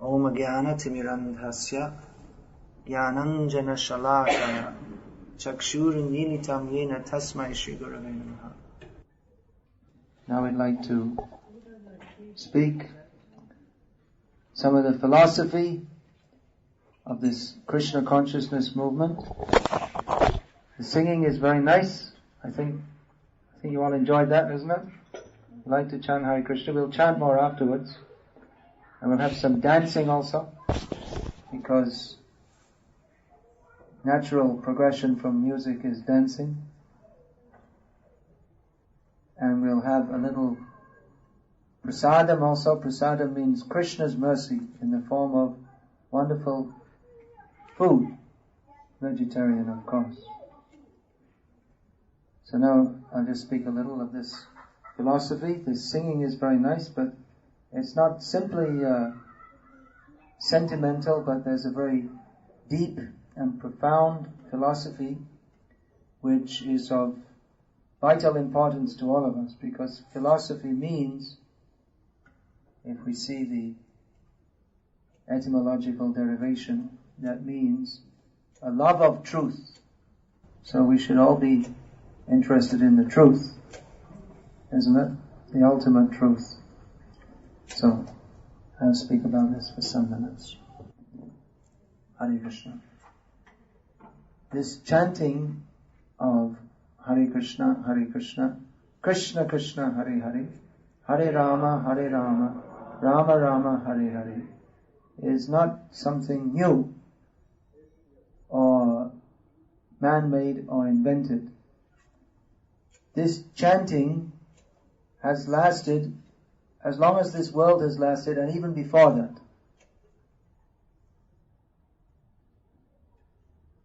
Om Jnana Timirandhasya Jnananjana Shalakaya Chakshur Nilitam Yena Tasmai Shri Gurave Namaha. Now we'd like to speak some of the philosophy of this Krishna consciousness movement. The singing is very nice. I think you all enjoyed that, isn't it? We'd like to chant Hare Krishna. We'll chant more afterwards. And we'll have some dancing also, because natural progression from music is dancing. And we'll have a little prasadam also. Prasadam means Krishna's mercy in the form of wonderful food. Vegetarian, of course. So now I'll just speak a little of this philosophy. This singing is very nice, but it's not simply sentimental, but there's a very deep and profound philosophy which is of vital importance to all of us, because philosophy means, if we see the etymological derivation, that means a love of truth. So we should all be interested in the truth, isn't it? The ultimate truth. So, I'll speak about this for some minutes. Hare Krishna. This chanting of Hare Krishna, Krishna Krishna, Hare Hare, Hare Rama, Rama Rama, Hare Hare, is not something new or man-made or invented. This chanting has lasted as long as this world has lasted, and even before that.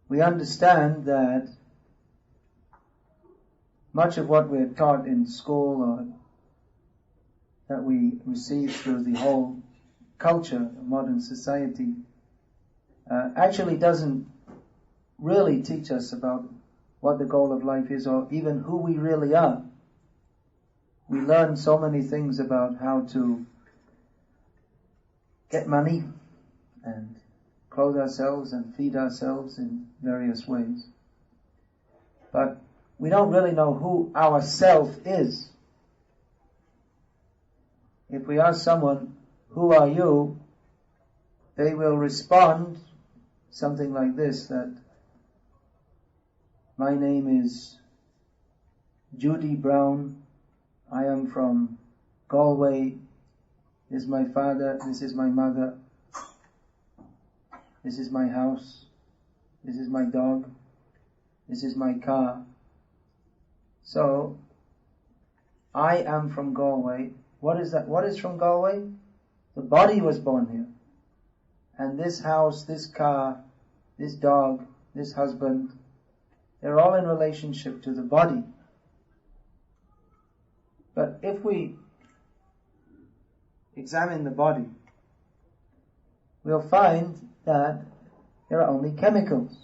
We understand that much of what we're taught in school, or that we receive through the whole culture of modern society, actually doesn't really teach us about what the goal of life is, or even who we really are. We learn so many things about how to get money and clothe ourselves and feed ourselves in various ways. But we don't really know who our self is. If we ask someone, "Who are you?" they will respond something like this, that my name is Judy Brown, I am from Galway, this is my father, this is my mother, this is my house, this is my dog, this is my car. So, I am from Galway. What is that? What is from Galway? The body was born here. And this house, this car, this dog, this husband, they're all in relationship to the body. But if we examine the body, we'll find that there are only chemicals.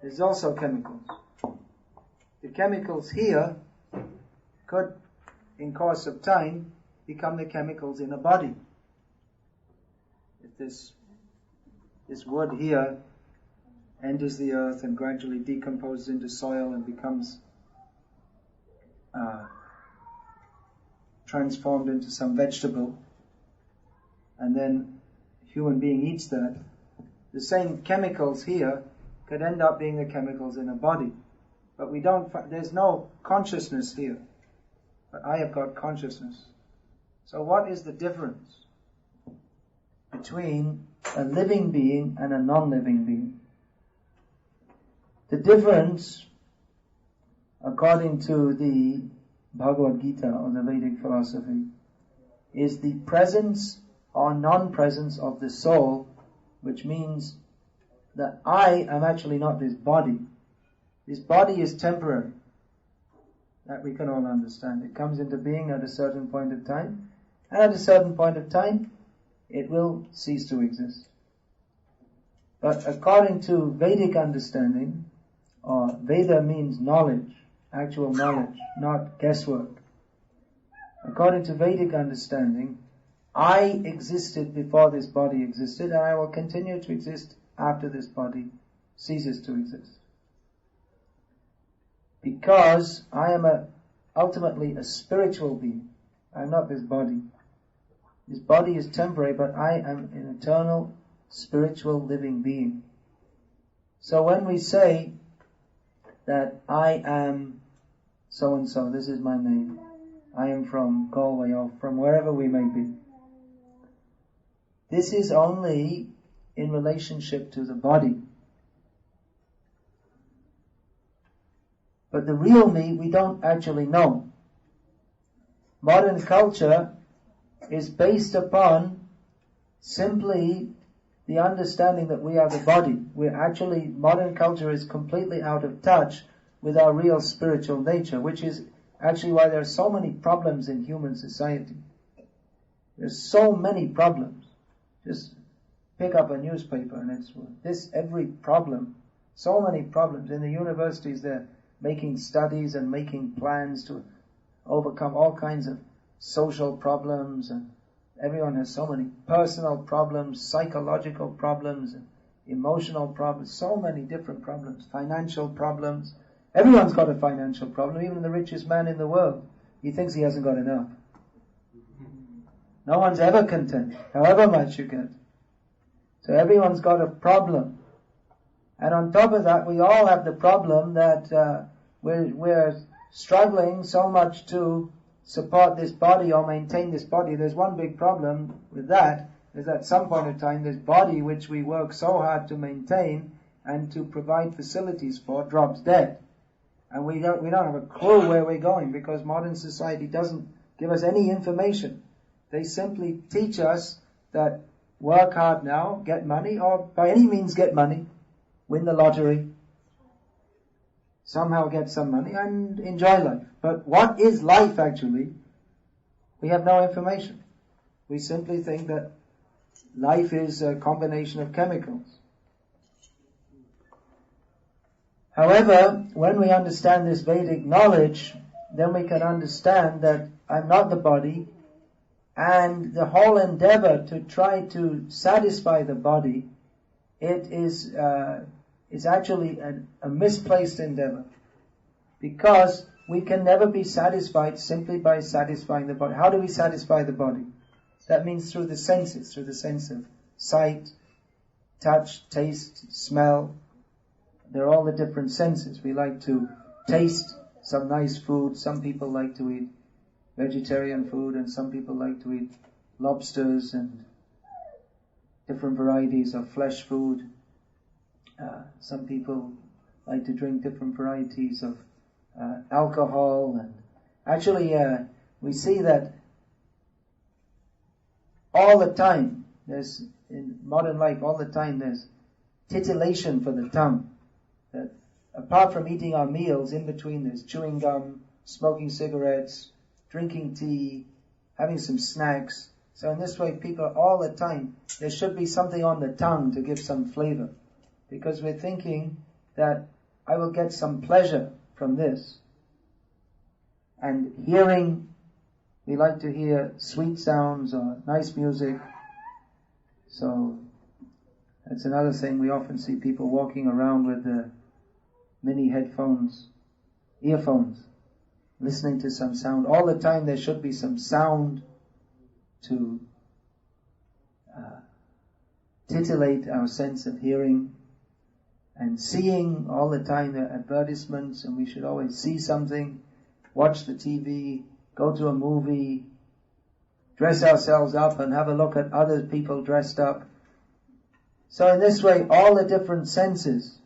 There's also chemicals. The chemicals here could, in course of time, become the chemicals in a body. If this wood here enters the earth and gradually decomposes into soil and becomes transformed into some vegetable, and then a human being eats that, the same chemicals here could end up being the chemicals in a body. But there's no consciousness here. But I have got consciousness. So what is the difference between a living being and a non-living being? The difference, according to the Bhagavad Gita, or the Vedic philosophy, is the presence or non-presence of the soul, which means that I am actually not this body. This body is temporary. That we can all understand. It comes into being at a certain point of time, and at a certain point of time, it will cease to exist. But according to Vedic understanding, or Veda means knowledge, actual knowledge, not guesswork. According to Vedic understanding, I existed before this body existed, and I will continue to exist after this body ceases to exist. Because I am ultimately a spiritual being. I am not this body. This body is temporary, but I am an eternal, spiritual, living being. So when we say that I am so-and-so, this is my name, I am from Galway or from wherever we may be, this is only in relationship to the body. But the real me, we don't actually know. Modern culture is based upon simply the understanding that we are the body. Modern culture is completely out of touch with our real spiritual nature, which is actually why there are so many problems in human society. There's so many problems. Just pick up a newspaper and every problem, so many problems. In the universities they're making studies and making plans to overcome all kinds of social problems, and everyone has so many personal problems, psychological problems, and emotional problems, so many different problems, financial problems. Everyone's got a financial problem, even the richest man in the world. He thinks he hasn't got enough. No one's ever content, however much you get. So everyone's got a problem. And on top of that, we all have the problem that we're struggling so much to support this body or maintain this body. There's one big problem with that, is at some point in time, this body which we work so hard to maintain and to provide facilities for drops dead. And we don't have a clue where we're going, because modern society doesn't give us any information. They simply teach us that work hard now, get money, or by any means get money, win the lottery, somehow get some money and enjoy life. But what is life actually? We have no information. We simply think that life is a combination of chemicals. However, when we understand this Vedic knowledge, then we can understand that I'm not the body, and the whole endeavor to try to satisfy the body, it is actually a misplaced endeavor, because we can never be satisfied simply by satisfying the body. How do we satisfy the body? That means through the senses, through the sense of sight, touch, taste, smell. They're all the different senses. We like to taste some nice food. Some people like to eat vegetarian food, and some people like to eat lobsters and different varieties of flesh food. Some people like to drink different varieties of alcohol. And actually, we see that all the time, in modern life, all the time there's titillation for the tongue. That apart from eating our meals, in between there's chewing gum, smoking cigarettes, drinking tea, having some snacks. So in this way, people all the time, there should be something on the tongue to give some flavor, because we're thinking that I will get some pleasure from this. And hearing, we like to hear sweet sounds or nice music. So that's another thing. We often see people walking around with mini headphones, earphones, listening to some sound. All the time there should be some sound to titillate our sense of hearing. And seeing, all the time there are advertisements, and we should always see something, watch the TV, go to a movie, dress ourselves up and have a look at other people dressed up. So in this way, all the different senses,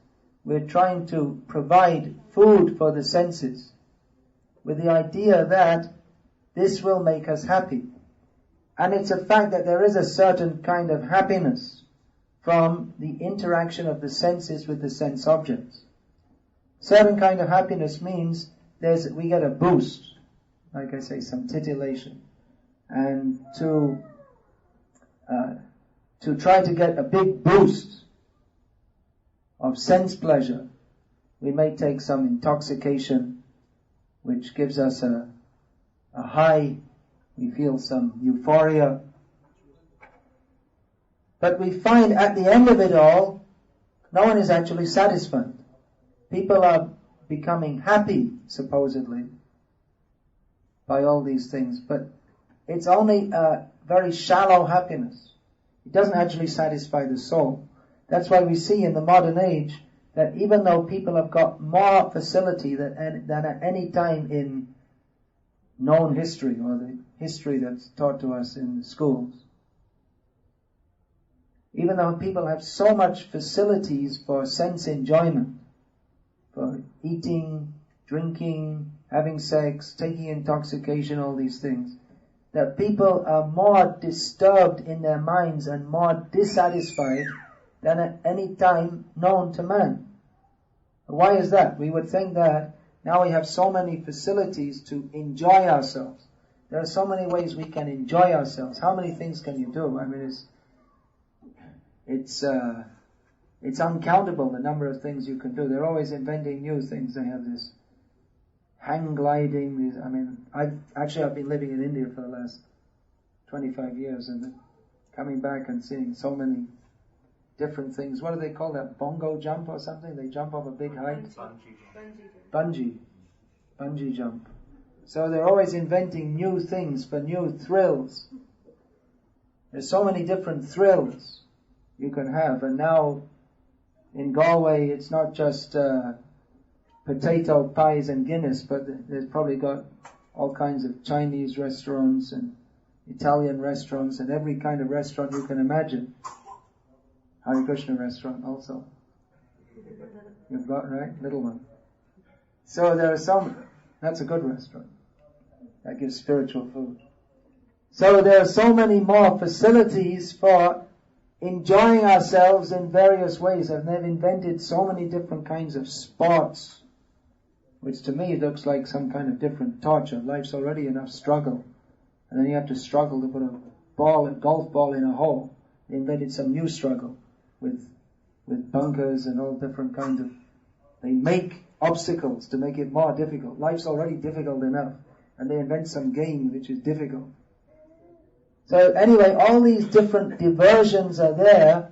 we're trying to provide food for the senses with the idea that this will make us happy. And it's a fact that there is a certain kind of happiness from the interaction of the senses with the sense objects. Certain kind of happiness means we get a boost, like I say, some titillation. And to try to get a big boost of sense pleasure, we may take some intoxication, which gives us a high, we feel some euphoria, But we find at the end of it all, no one is actually satisfied. People are becoming happy, supposedly, by all these things, but it's only a very shallow happiness. It doesn't actually satisfy the soul. That's why we see in the modern age that even though people have got more facility than at any time in known history, or the history that's taught to us in the schools, even though people have so much facilities for sense enjoyment, for eating, drinking, having sex, taking intoxication, all these things, that people are more disturbed in their minds and more dissatisfied than at any time known to man. Why is that? We would think that now we have so many facilities to enjoy ourselves. There are so many ways we can enjoy ourselves. How many things can you do? I mean, it's uncountable the number of things you can do. They're always inventing new things. They have this hang gliding. I've been living in India for the last 25 years, and coming back and seeing so many different things. What do they call that? Bongo jump or something? They jump off a big height? Bungee jump. So they're always inventing new things for new thrills. There's so many different thrills you can have. And now in Galway it's not just potato pies and Guinness, but there's probably got all kinds of Chinese restaurants and Italian restaurants and every kind of restaurant you can imagine. Hare Krishna restaurant also. You've got, right? Little one. So there are some, that's a good restaurant. That gives spiritual food. So there are so many more facilities for enjoying ourselves in various ways. And they've invented so many different kinds of sports, which to me looks like some kind of different torture. Life's already enough struggle. And then you have to struggle to put a golf ball in a hole. They invented some new struggle with bunkers and all different kinds of, they make obstacles to make it more difficult. Life's already difficult enough, and they invent some game which is difficult. So anyway, all these different diversions are there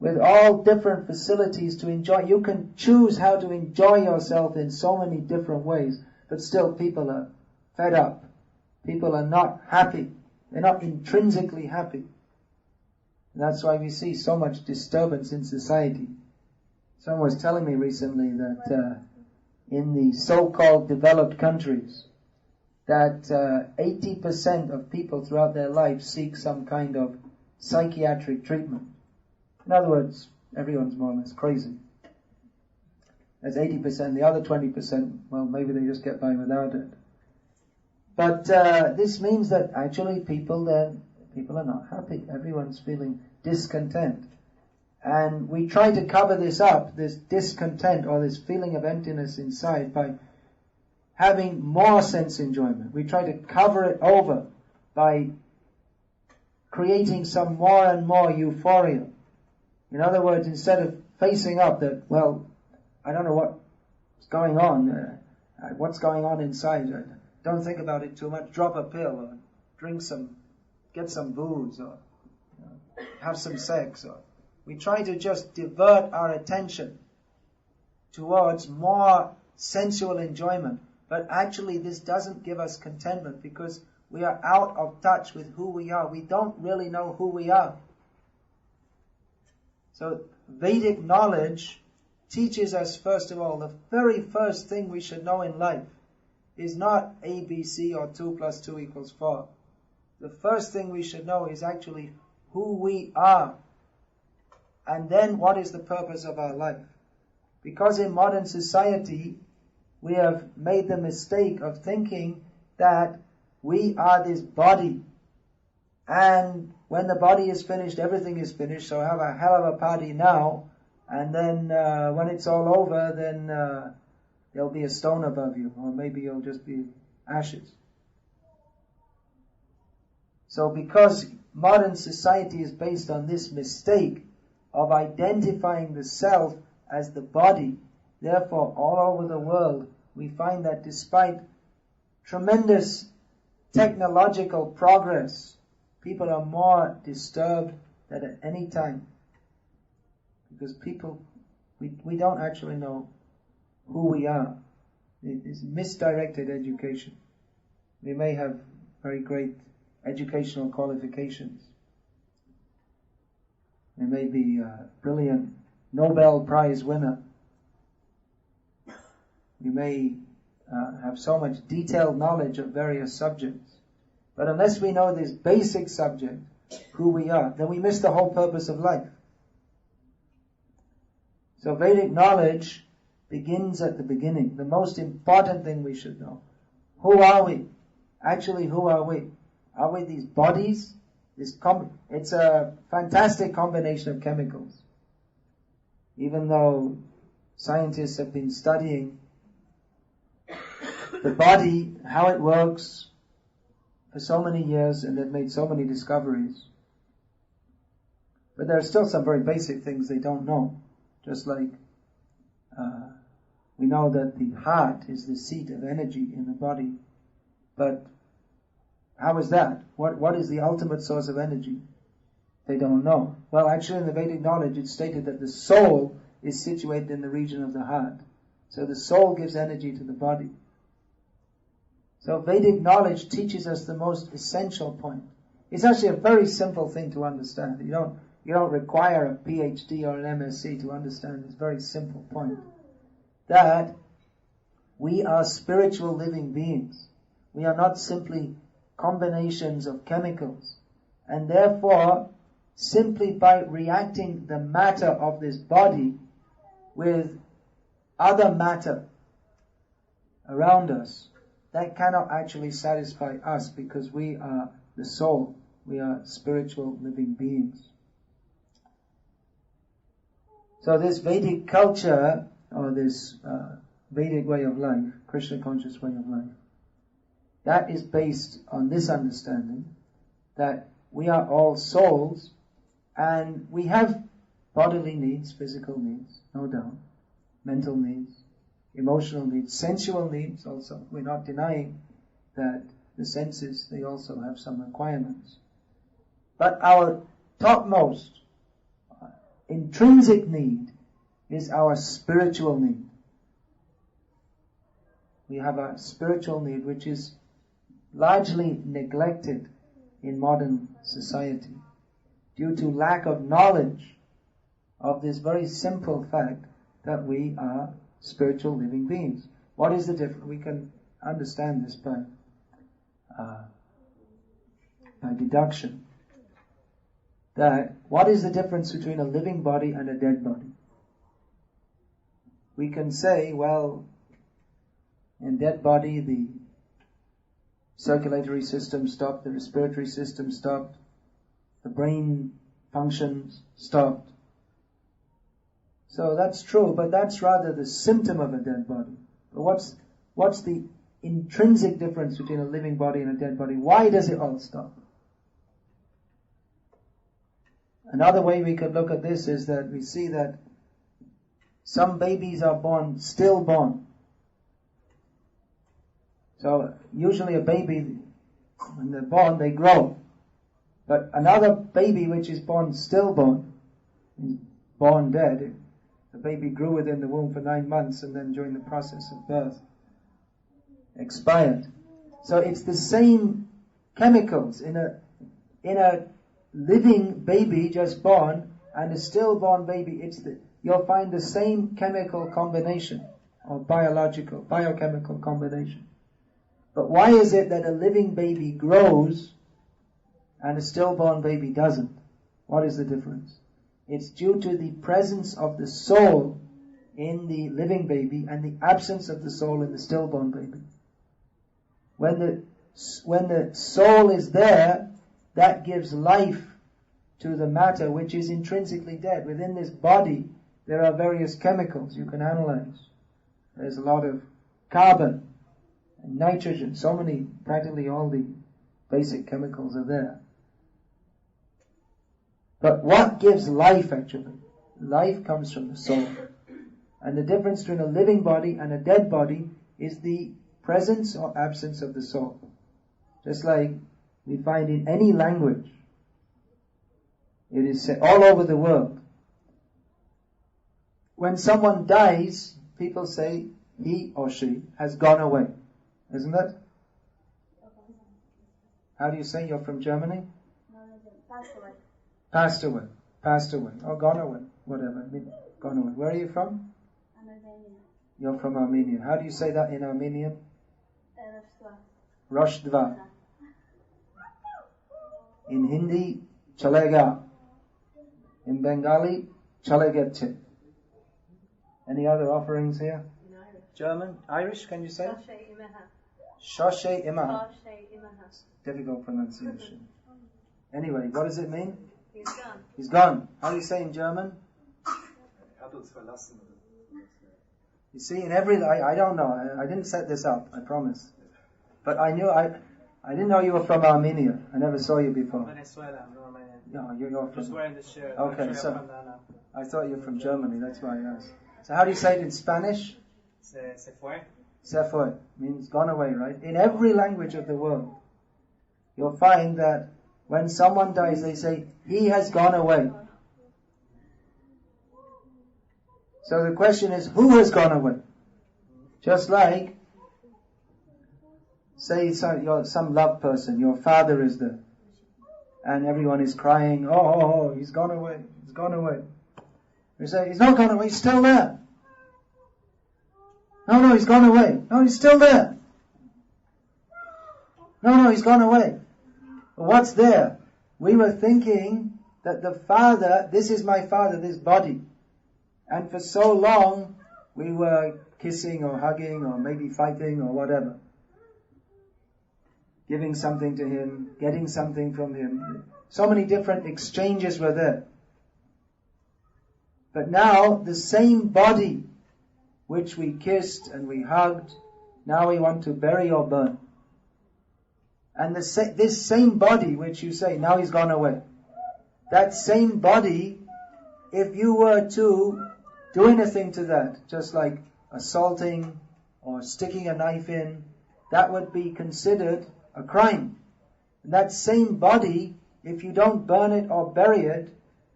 with all different facilities to enjoy. You can choose how to enjoy yourself in so many different ways, but still people are fed up. People are not happy. They're not intrinsically happy. And that's why we see so much disturbance in society. Someone was telling me recently that in the so-called developed countries, that 80% of people throughout their life seek some kind of psychiatric treatment. In other words, everyone's more or less crazy. That's 80%. The other 20%, well, maybe they just get by without it. But this means that actually people are not happy. Everyone's feeling discontent. And we try to cover this up, this discontent or this feeling of emptiness inside, by having more sense enjoyment. We try to cover it over by creating some more and more euphoria. In other words, instead of facing up that, well, I don't know what's going on, what's going on inside, don't think about it too much, drop a pill or get some booze or have some sex. Or we try to just divert our attention towards more sensual enjoyment. But actually this doesn't give us contentment because we are out of touch with who we are. We don't really know who we are. So Vedic knowledge teaches us, first of all, the very first thing we should know in life is not A, B, C or 2 + 2 = 4. The first thing we should know is actually who we are. And then what is the purpose of our life? Because in modern society, we have made the mistake of thinking that we are this body. And when the body is finished, everything is finished. So have a hell of a party now. And then when it's all over, then there'll be a stone above you. Or maybe you'll just be ashes. So because modern society is based on this mistake of identifying the self as the body, therefore all over the world we find that despite tremendous technological progress, people are more disturbed, that at any time, because people, we don't actually know who we are. It is misdirected education. We may have very great educational qualifications. We may be a brilliant Nobel Prize winner. We may have so much detailed knowledge of various subjects. But unless we know this basic subject, who we are, then we miss the whole purpose of life. So Vedic knowledge begins at the beginning. The most important thing we should know. Who are we? Actually, who are we? Are we these bodies? It's a fantastic combination of chemicals. Even though scientists have been studying the body, how it works, for so many years, and they've made so many discoveries. But there are still some very basic things they don't know. Just like we know that the heart is the seat of energy in the body. But how is that? What is the ultimate source of energy? They don't know. Well, actually in the Vedic knowledge it's stated that the soul is situated in the region of the heart. So the soul gives energy to the body. So Vedic knowledge teaches us the most essential point. It's actually a very simple thing to understand. You don't require a PhD or an MSc to understand this very simple point. That we are spiritual living beings. We are not simply combinations of chemicals. And therefore, simply by reacting the matter of this body with other matter around us, that cannot actually satisfy us, because we are the soul. We are spiritual living beings. So this Vedic culture, or this Vedic way of life, Krishna conscious way of life, that is based on this understanding that we are all souls, and we have bodily needs, physical needs, no doubt, mental needs, emotional needs, sensual needs also. We're not denying that the senses, they also have some requirements. But our topmost intrinsic need is our spiritual need. We have a spiritual need which is largely neglected in modern society due to lack of knowledge of this very simple fact that we are spiritual living beings. What is the difference? We can understand this by deduction. That what is the difference between a living body and a dead body? We can say, well, in dead body the circulatory system stopped, the respiratory system stopped, the brain functions stopped. So that's true, but that's rather the symptom of a dead body. But what's the intrinsic difference between a living body and a dead body? Why does it all stop? Another way we could look at this is that we see that some babies are born stillborn. So usually a baby, when they're born, they grow. But another baby which is born stillborn, is born dead. The baby grew within the womb for 9 months and then during the process of birth expired. So it's the same chemicals in a living baby just born and a stillborn baby. You'll find the same chemical combination or biochemical combination. But why is it that a living baby grows and a stillborn baby doesn't? What is the difference? It's due to the presence of the soul in the living baby and the absence of the soul in the stillborn baby. When the soul is there, that gives life to the matter which is intrinsically dead. Within this body, there are various chemicals you can analyze. There's a lot of carbon and nitrogen, practically all the basic chemicals are there. But what gives life actually? Life comes from the soul. And the difference between a living body and a dead body is the presence or absence of the soul. Just like we find in any language, It is said all over the world. When someone dies, people say he or she has gone away. Isn't it? How do you say you're from Germany? Passed away. Passed away. Passed away. Or gone away. Whatever. Gone away. Where are you from? Armenia. You're from Armenia. How do you say that in Armenian? Roshdva. In Hindi, chalega. In Bengali, chalegete. Any other offerings here? German? Irish, can you say? Shoshe imaha. Difficult pronunciation. Anyway, what does it mean? He's gone. He's gone. How do you say in German? You see, in every... I don't know. I didn't set this up, I promise. But I didn't know you were from Armenia. I never saw you before. Venezuela, I'm Romanian. No, you're from... Just wearing this shirt. Okay, so... I thought you were from Germany, that's why I asked. So how do you say it in Spanish? Se fue. Se fue. Means gone away, right? In every language of the world, you'll find that when someone dies, they say, he has gone away. So the question is, who has gone away? Just like, say you're some loved person, your father is there, and everyone is crying, oh, he's gone away, he's gone away. You say, he's not gone away, he's still there. No, he's gone away. No, he's still there. No, he's gone away. But what's there? We were thinking that the father, this is my father, this body. And for so long, we were kissing or hugging or maybe fighting or whatever. Giving something to him, getting something from him. So many different exchanges were there. But now, the same body which we kissed and we hugged, now we want to bury or burn. And this same body which you say, now he's gone away. That same body, if you were to do anything to that, just like assaulting or sticking a knife in, that would be considered a crime. And that same body, if you don't burn it or bury it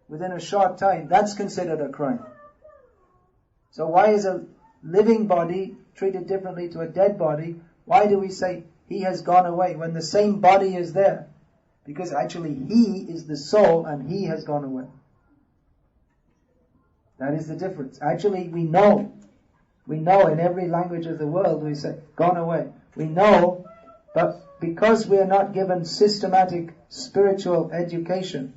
within a short time, that's considered a crime. So why is a living body treated differently to a dead body? Why do we say he has gone away when the same body is there? Because actually he is the soul and he has gone away. That is the difference. Actually we know in every language of the world we say gone away. We know, but because we are not given systematic spiritual education,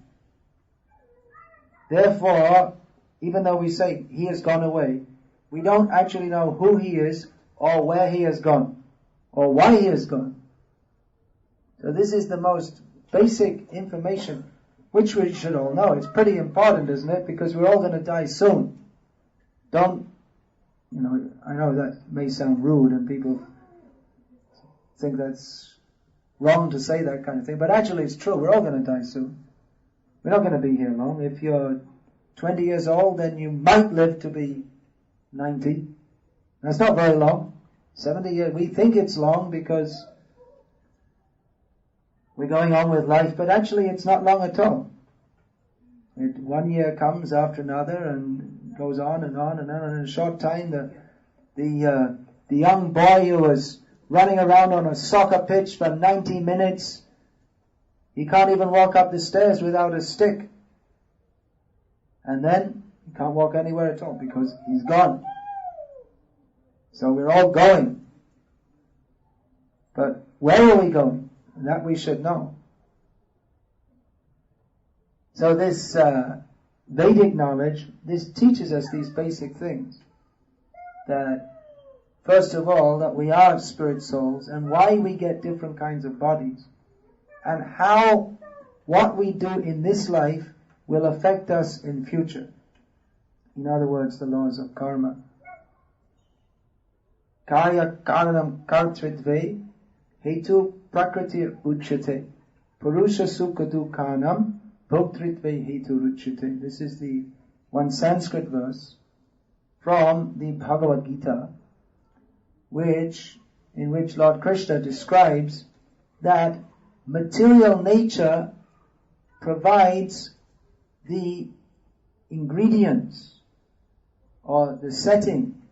therefore, even though we say he has gone away, we don't actually know who he is or where he has gone or why he has gone. So this is the most basic information which we should all know. It's pretty important, isn't it? Because we're all going to die soon. I know that may sound rude and people think that's wrong to say that kind of thing, but actually it's true. We're all going to die soon. We're not going to be here long. If you're 20 years old, then you might live to be 90. That's not very long. 70 years. We think it's long because we're going on with life, but actually it's not long at all. 1 year comes after another and goes on and on and on. And in a short time, the young boy who was running around on a soccer pitch for 90 minutes, he can't even walk up the stairs without a stick. And then he can't walk anywhere at all because he's gone. So we're all going. But where are we going? That we should know. So this Vedic knowledge, this teaches us these basic things. That first of all, that we are spirit souls and why we get different kinds of bodies. And how what we do in this life will affect us in future. In other words, the laws of karma. Kaya karanam kartritve hetu prakriti uchate purusha sukha dukhanam bhoktritve hetu ruchate. This is the one Sanskrit verse from the Bhagavad Gita, in which Lord Krishna describes that material nature provides the ingredients or the setting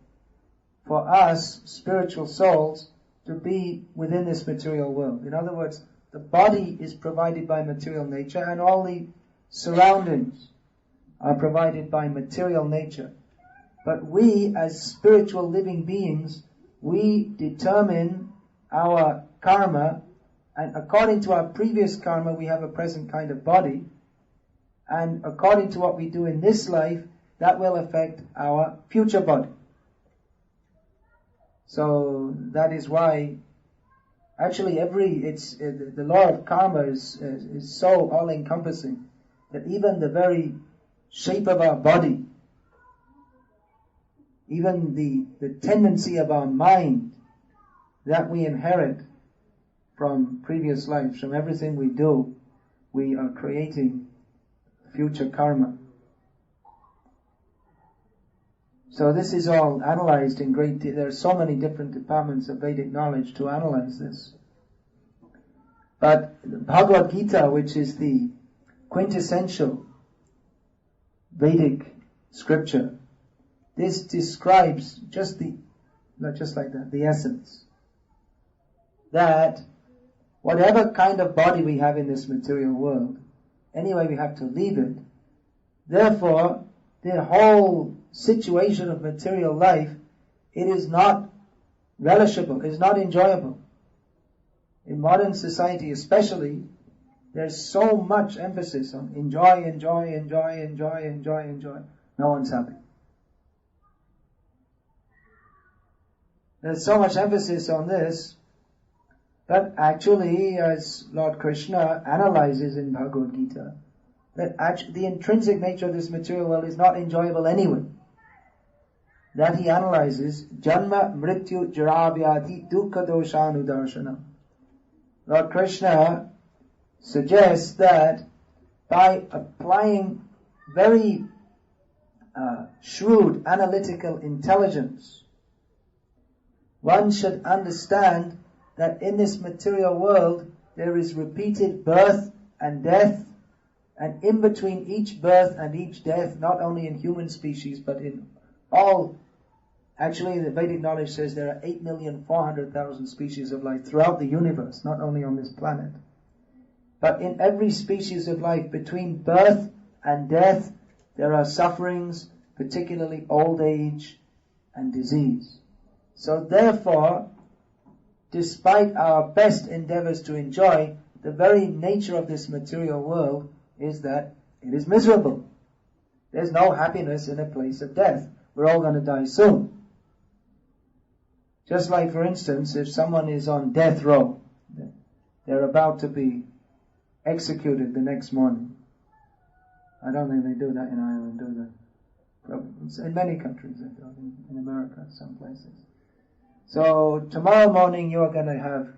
for us spiritual souls to be within this material world. In other words, the body is provided by material nature and all the surroundings are provided by material nature. But we as spiritual living beings, we determine our karma, and according to our previous karma we have a present kind of body, and according to what we do in this life, that will affect our future body. So that is why actually the law of karma is so all-encompassing that even the very shape of our body, even the tendency of our mind that we inherit from previous lives, from everything we do, we are creating future karma. So this is all analyzed in great detail. There are so many different departments of Vedic knowledge to analyze this. But Bhagavad Gita, which is the quintessential Vedic scripture, this describes just the essence. That whatever kind of body we have in this material world, anyway we have to leave it. Therefore, the whole situation of material life, it is not relishable, it is not enjoyable. In modern society especially, there's so much emphasis on enjoy. No one's happy. There's so much emphasis on this, but actually, as Lord Krishna analyzes in Bhagavad Gita, that actually the intrinsic nature of this material world is not enjoyable anyway. That he analyzes, Janma Mrityu Jaravyati Dukkha Doshanu Darshana. Lord Krishna suggests that by applying very shrewd analytical intelligence, one should understand that in this material world there is repeated birth and death, and in between each birth and each death, not only in human species but in all, actually the Vedic knowledge says there are 8,400,000 species of life throughout the universe, not only on this planet. But in every species of life, between birth and death, there are sufferings, particularly old age and disease. So therefore, despite our best endeavors to enjoy, the very nature of this material world is that it is miserable. There's no happiness in a place of death. We're all going to die soon. Just like, for instance, if someone is on death row, they're about to be executed the next morning. I don't think they do that in Ireland, do they? In many countries they do, in America, some places. So tomorrow morning you're going to have,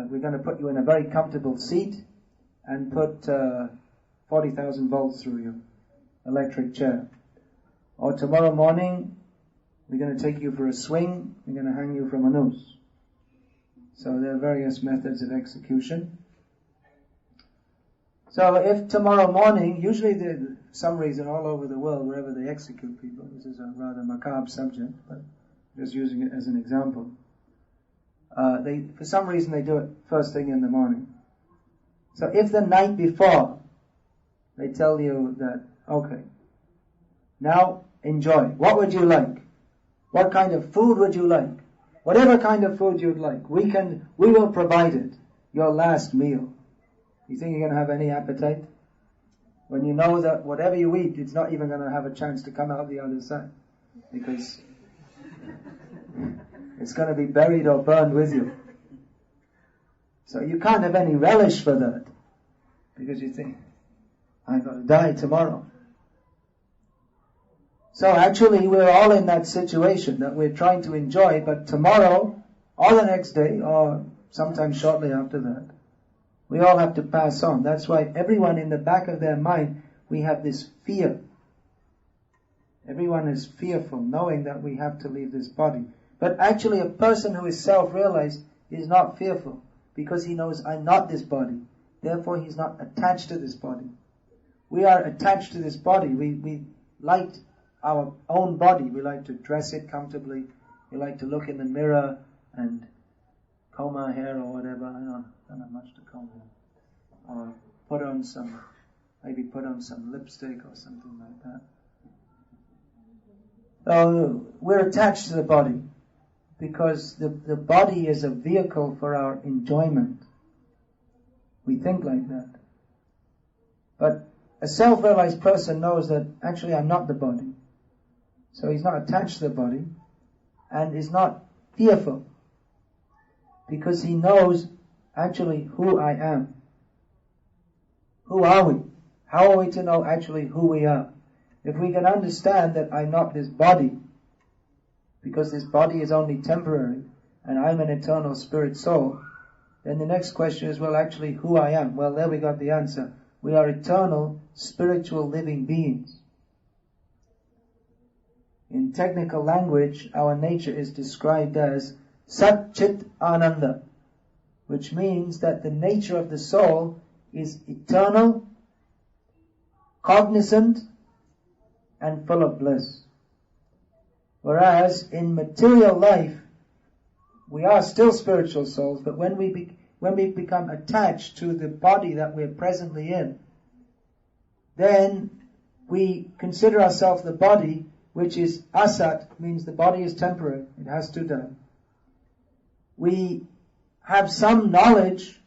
we're going to put you in a very comfortable seat and put 40,000 volts through your electric chair. Or tomorrow morning we're going to take you for a swing, we're going to hang you from a noose. So there are various methods of execution. So if tomorrow morning, usually for some reason all over the world, wherever they execute people, this is a rather macabre subject, but just using it as an example, for some reason they do it first thing in the morning. So if the night before they tell you that, okay, now enjoy. What would you like? What kind of food would you like? Whatever kind of food you'd like, we will provide it. Your last meal. You think you're going to have any appetite? When you know that whatever you eat, it's not even going to have a chance to come out the other side. Because it's going to be buried or burned with you. So you can't have any relish for that. Because you think, I'm going to die tomorrow. So actually we're all in that situation that we're trying to enjoy, but tomorrow or the next day or sometime shortly after that, we all have to pass on. That's why everyone in the back of their mind, we have this fear. Everyone is fearful, knowing that we have to leave this body. But actually a person who is self-realized is not fearful, because he knows I'm not this body. Therefore he's not attached to this body. we are attached to this body. We like our own body. We like to dress it comfortably. We like to look in the mirror and comb our hair or whatever. I don't have much to comb here. Or put on some lipstick or something like that. So we're attached to the body because the body is a vehicle for our enjoyment. We think like that. But a self-realized person knows that actually I'm not the body. So he's not attached to the body and is not fearful because he knows actually who I am. Who are we? How are we to know actually who we are? If we can understand that I'm not this body, because this body is only temporary, and I'm an eternal spirit soul, then the next question is, well, actually, who I am? Well, there we got the answer. We are eternal, spiritual living beings. In technical language, our nature is described as Sat Chit Ananda, which means that the nature of the soul is eternal, cognizant, and full of bliss. Whereas in material life, we are still spiritual souls, but when we become attached to the body that we're presently in, then we consider ourselves the body, which is asat, means the body is temporary, it has to die. We have some knowledge,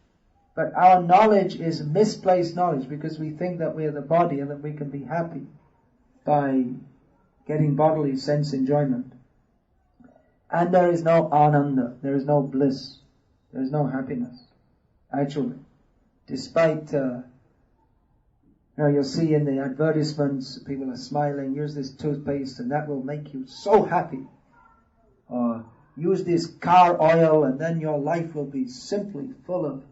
but our knowledge is misplaced knowledge because we think that we're the body and that we can be happy by getting bodily sense enjoyment. And there is no ananda, there is no bliss, there is no happiness, actually. Despite, you'll see in the advertisements, people are smiling, use this toothpaste and that will make you so happy. Or use this car oil and then your life will be simply full of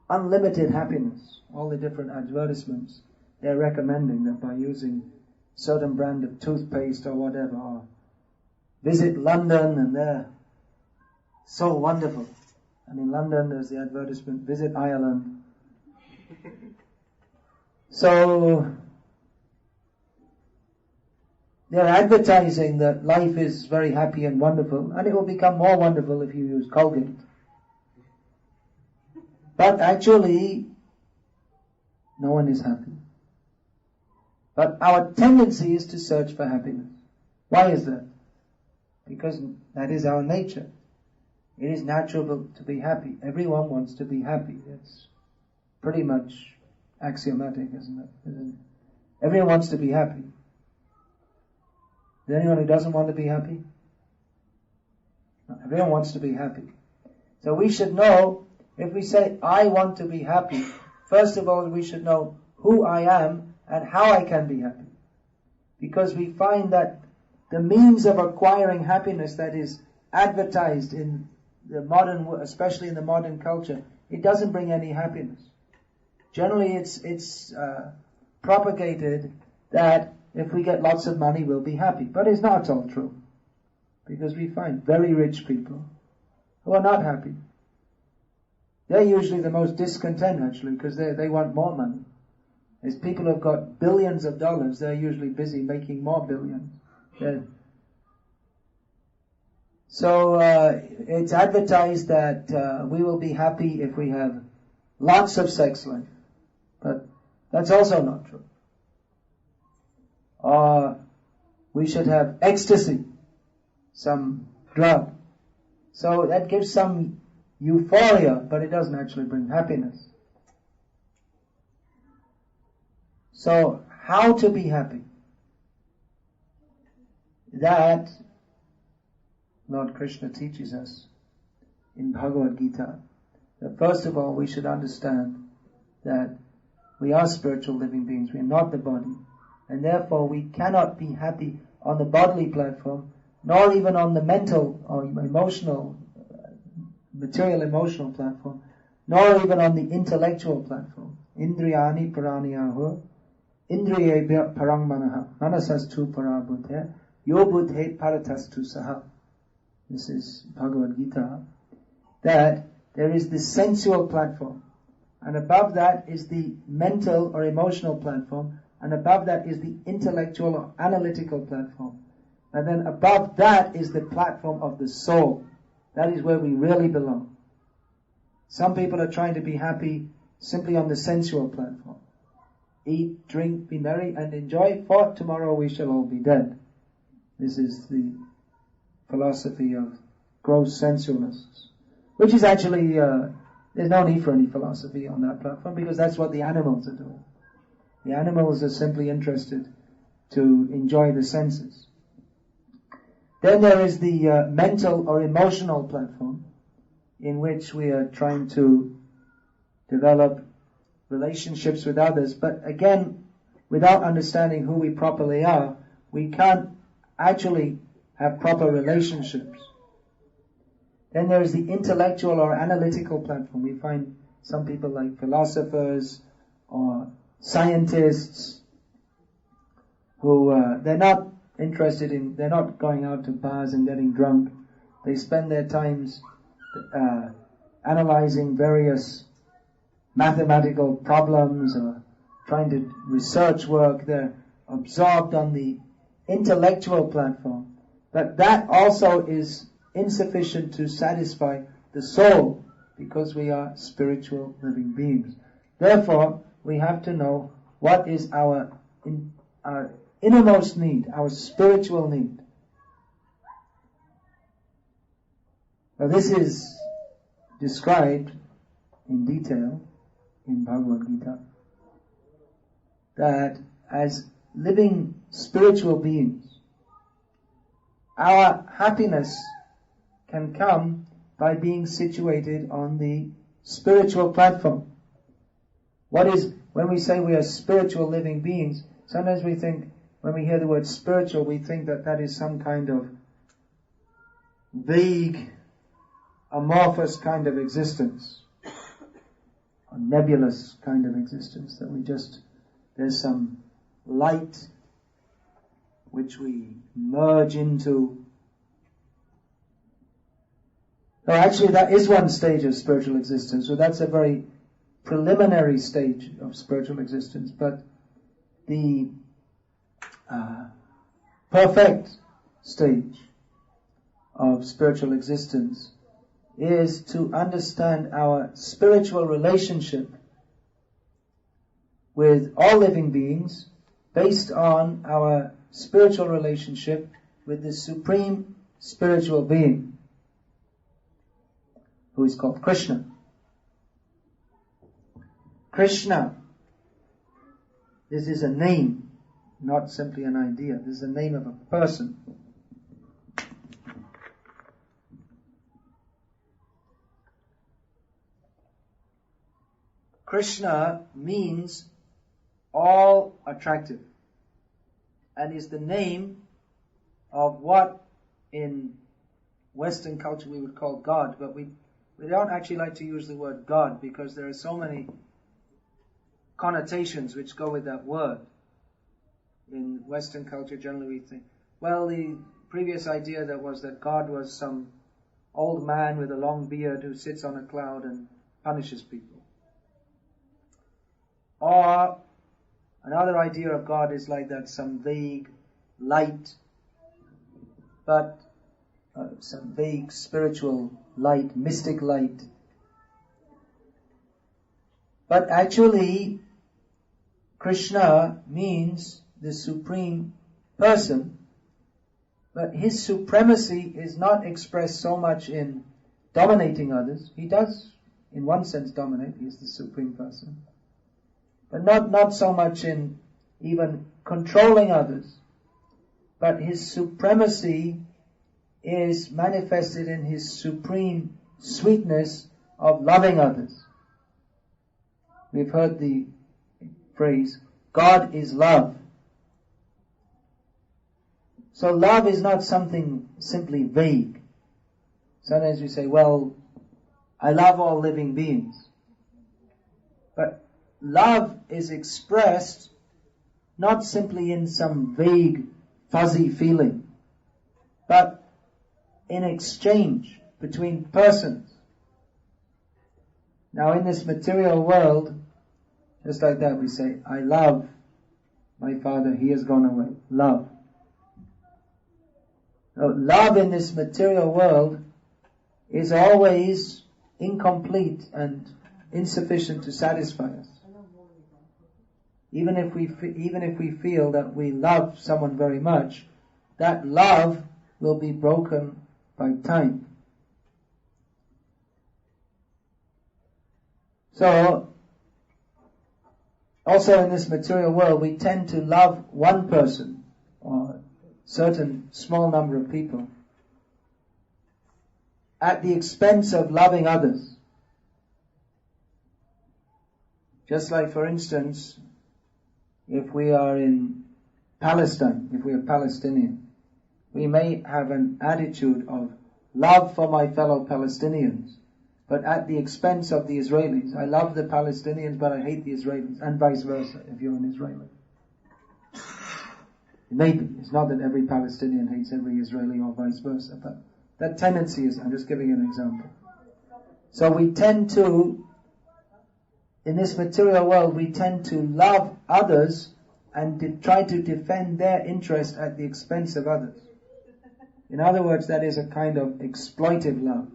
unlimited happiness. All the different advertisements, they're recommending that by using certain brand of toothpaste or whatever, or visit London and they're so wonderful. And in London there's the advertisement, visit Ireland. So they're advertising that life is very happy and wonderful, and it will become more wonderful if you use Colgate. But actually, no one is happy. But our tendency is to search for happiness. Why is that? Because that is our nature. It is natural to be happy. Everyone wants to be happy. It's pretty much axiomatic, isn't it? Everyone wants to be happy. Is there anyone who doesn't want to be happy? No, everyone wants to be happy. So we should know, if we say, I want to be happy, first of all we should know who I am and how I can be happy. Because we find that the means of acquiring happiness that is advertised in the modern, especially in the modern culture, it doesn't bring any happiness. Generally it's propagated that if we get lots of money we'll be happy. But it's not at all true. Because we find very rich people who are not happy. They're usually the most discontent actually, because they want more money. As people who've got billions of dollars, they're usually busy making more billions. So it's advertised that we will be happy if we have lots of sex life. But that's also not true. Or we should have ecstasy, some drug. So that gives some euphoria, but it doesn't actually bring happiness. So, how to be happy? That Lord Krishna teaches us in Bhagavad Gita. That first of all we should understand that we are spiritual living beings, we are not the body. And therefore we cannot be happy on the bodily platform, nor even on the mental or emotional, material emotional platform, nor even on the intellectual platform. Indriyani paraniyahu, indriyebhya parang manaha, manasastu parabhutya, yo buddhe paratastu saha. This is Bhagavad Gita. That there is the sensual platform, and above that is the mental or emotional platform, and above that is the intellectual or analytical platform. And then above that is the platform of the soul. That is where we really belong. Some people are trying to be happy simply on the sensual platform. Eat, drink, be merry, and enjoy, for tomorrow we shall all be dead. This is the philosophy of gross sensualness, which is actually, there's no need for any philosophy on that platform, because that's what the animals are doing. The animals are simply interested to enjoy the senses. Then there is the mental or emotional platform, in which we are trying to develop relationships with others, but again, without understanding who we properly are, we can't actually have proper relationships. Then there is the intellectual or analytical platform. We find some people like philosophers or scientists who they're not going out to bars and getting drunk. They spend their times analyzing various mathematical problems or trying to research work. They're absorbed on the intellectual platform. But that also is insufficient to satisfy the soul, because we are spiritual living beings. Therefore, we have to know what is our innermost need, our spiritual need. Now this is described in detail in Bhagavad Gita, that as living spiritual beings, our happiness can come by being situated on the spiritual platform. When we say we are spiritual living beings, sometimes we think, when we hear the word spiritual, we think that that is some kind of vague, amorphous kind of existence, a nebulous kind of existence, that there's some light which we merge into. No, actually that is one stage of spiritual existence, so that's a very preliminary stage of spiritual existence, but the perfect stage of spiritual existence is to understand our spiritual relationship with all living beings based on our spiritual relationship with the supreme spiritual being, who is called Krishna. Krishna, this is a name, not simply an idea. This is the name of a person. Krishna means all attractive, and is the name of what in Western culture we would call God, but we don't actually like to use the word God, because there are so many connotations which go with that word. In Western culture generally we think, well, the previous idea that God was some old man with a long beard who sits on a cloud and punishes people. Or another idea of God is like that, some vague light, but some vague spiritual light, mystic light. But actually, Krishna means the supreme person, but his supremacy is not expressed so much in dominating others. He does, in one sense, dominate. He is the supreme person. But not so much in even controlling others. But his supremacy is manifested in his supreme sweetness of loving others. We've heard the phrase, God is love. So love is not something simply vague. Sometimes we say, well, I love all living beings. But love is expressed not simply in some vague, fuzzy feeling, but in exchange between persons. Now in this material world, just like that we say, I love my father, he has gone away. Love. Now, love in this material world is always incomplete and insufficient to satisfy us. Even if we feel that we love someone very much, that love will be broken by time. So, also in this material world, we tend to love one person or certain small number of people at the expense of loving others. Just like, for instance, if we are in Palestine, if we are Palestinian, we may have an attitude of love for my fellow Palestinians, but at the expense of the Israelis. I love the Palestinians, but I hate the Israelis, and vice versa, if you're an Israeli. Maybe. It's not that every Palestinian hates every Israeli or vice versa, but that tendency is, I'm just giving an example. So we tend to, in this material world, we tend to love others and try to defend their interest at the expense of others. In other words, that is a kind of exploitive love.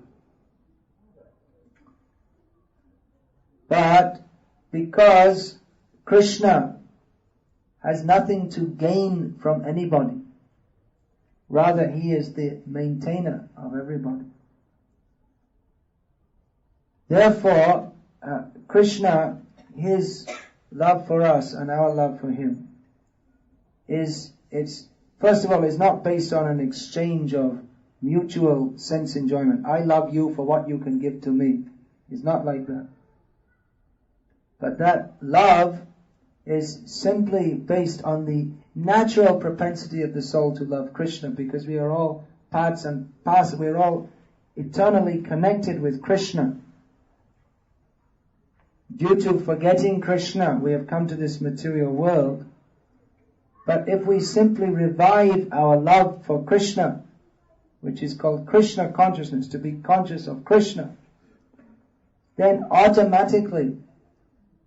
But because Krishna has nothing to gain from anybody, rather he is the maintainer of everybody. Therefore, Krishna, his love for us and our love for him first of all, is not based on an exchange of mutual sense enjoyment. I love you for what you can give to me. It's not like that. But that love is simply based on the natural propensity of the soul to love Krishna, because we are all parts and parcels. We are all eternally connected with Krishna. Due to forgetting Krishna, we have come to this material world. But if we simply revive our love for Krishna, which is called Krishna consciousness, to be conscious of Krishna, then automatically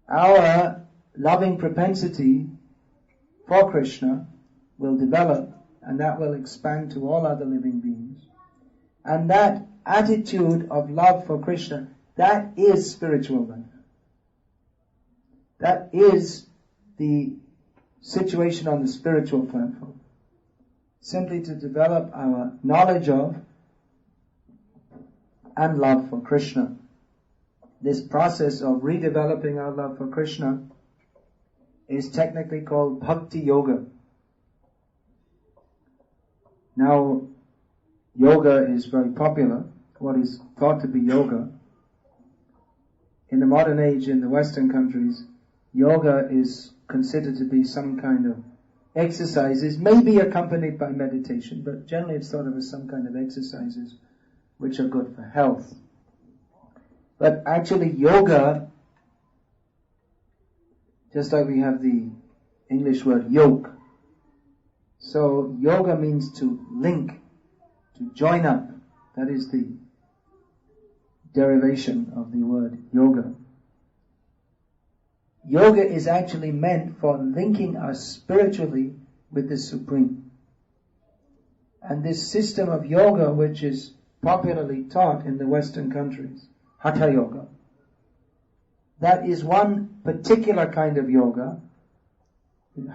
our loving propensity for Krishna will develop, and that will expand to all other living beings. And that attitude of love for Krishna, that is spiritual life. That is the situation on the spiritual platform. Simply to develop our knowledge of and love for Krishna. This process of redeveloping our love for Krishna is technically called Bhakti Yoga. Now, yoga is very popular, what is thought to be yoga. In the modern age, in the Western countries, yoga is considered to be some kind of exercises, maybe accompanied by meditation, but generally it's thought of as some kind of exercises which are good for health. But actually yoga, just like we have the English word yoke, so yoga means to link, to join up. That is the derivation of the word yoga. Yoga is actually meant for linking us spiritually with the Supreme. And this system of yoga, which is popularly taught in the Western countries, Hatha Yoga, that is one particular kind of yoga.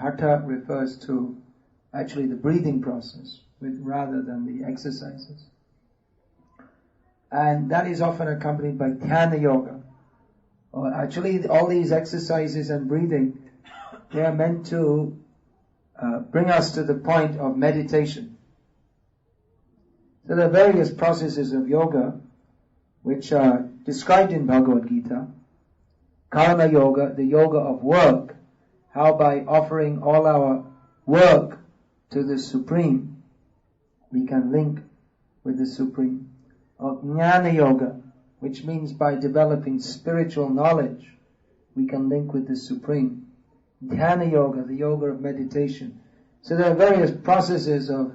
Hatha refers to actually the breathing process rather than the exercises. And that is often accompanied by Dhyana Yoga. Actually, all these exercises and breathing, they are meant to bring us to the point of meditation. So there are various processes of yoga which are described in Bhagavad Gita. Karma Yoga, the yoga of work, how by offering all our work to the Supreme, we can link with the Supreme. Or Jnana Yoga, which means by developing spiritual knowledge, we can link with the Supreme. Dhyana Yoga, the yoga of meditation. So there are various processes of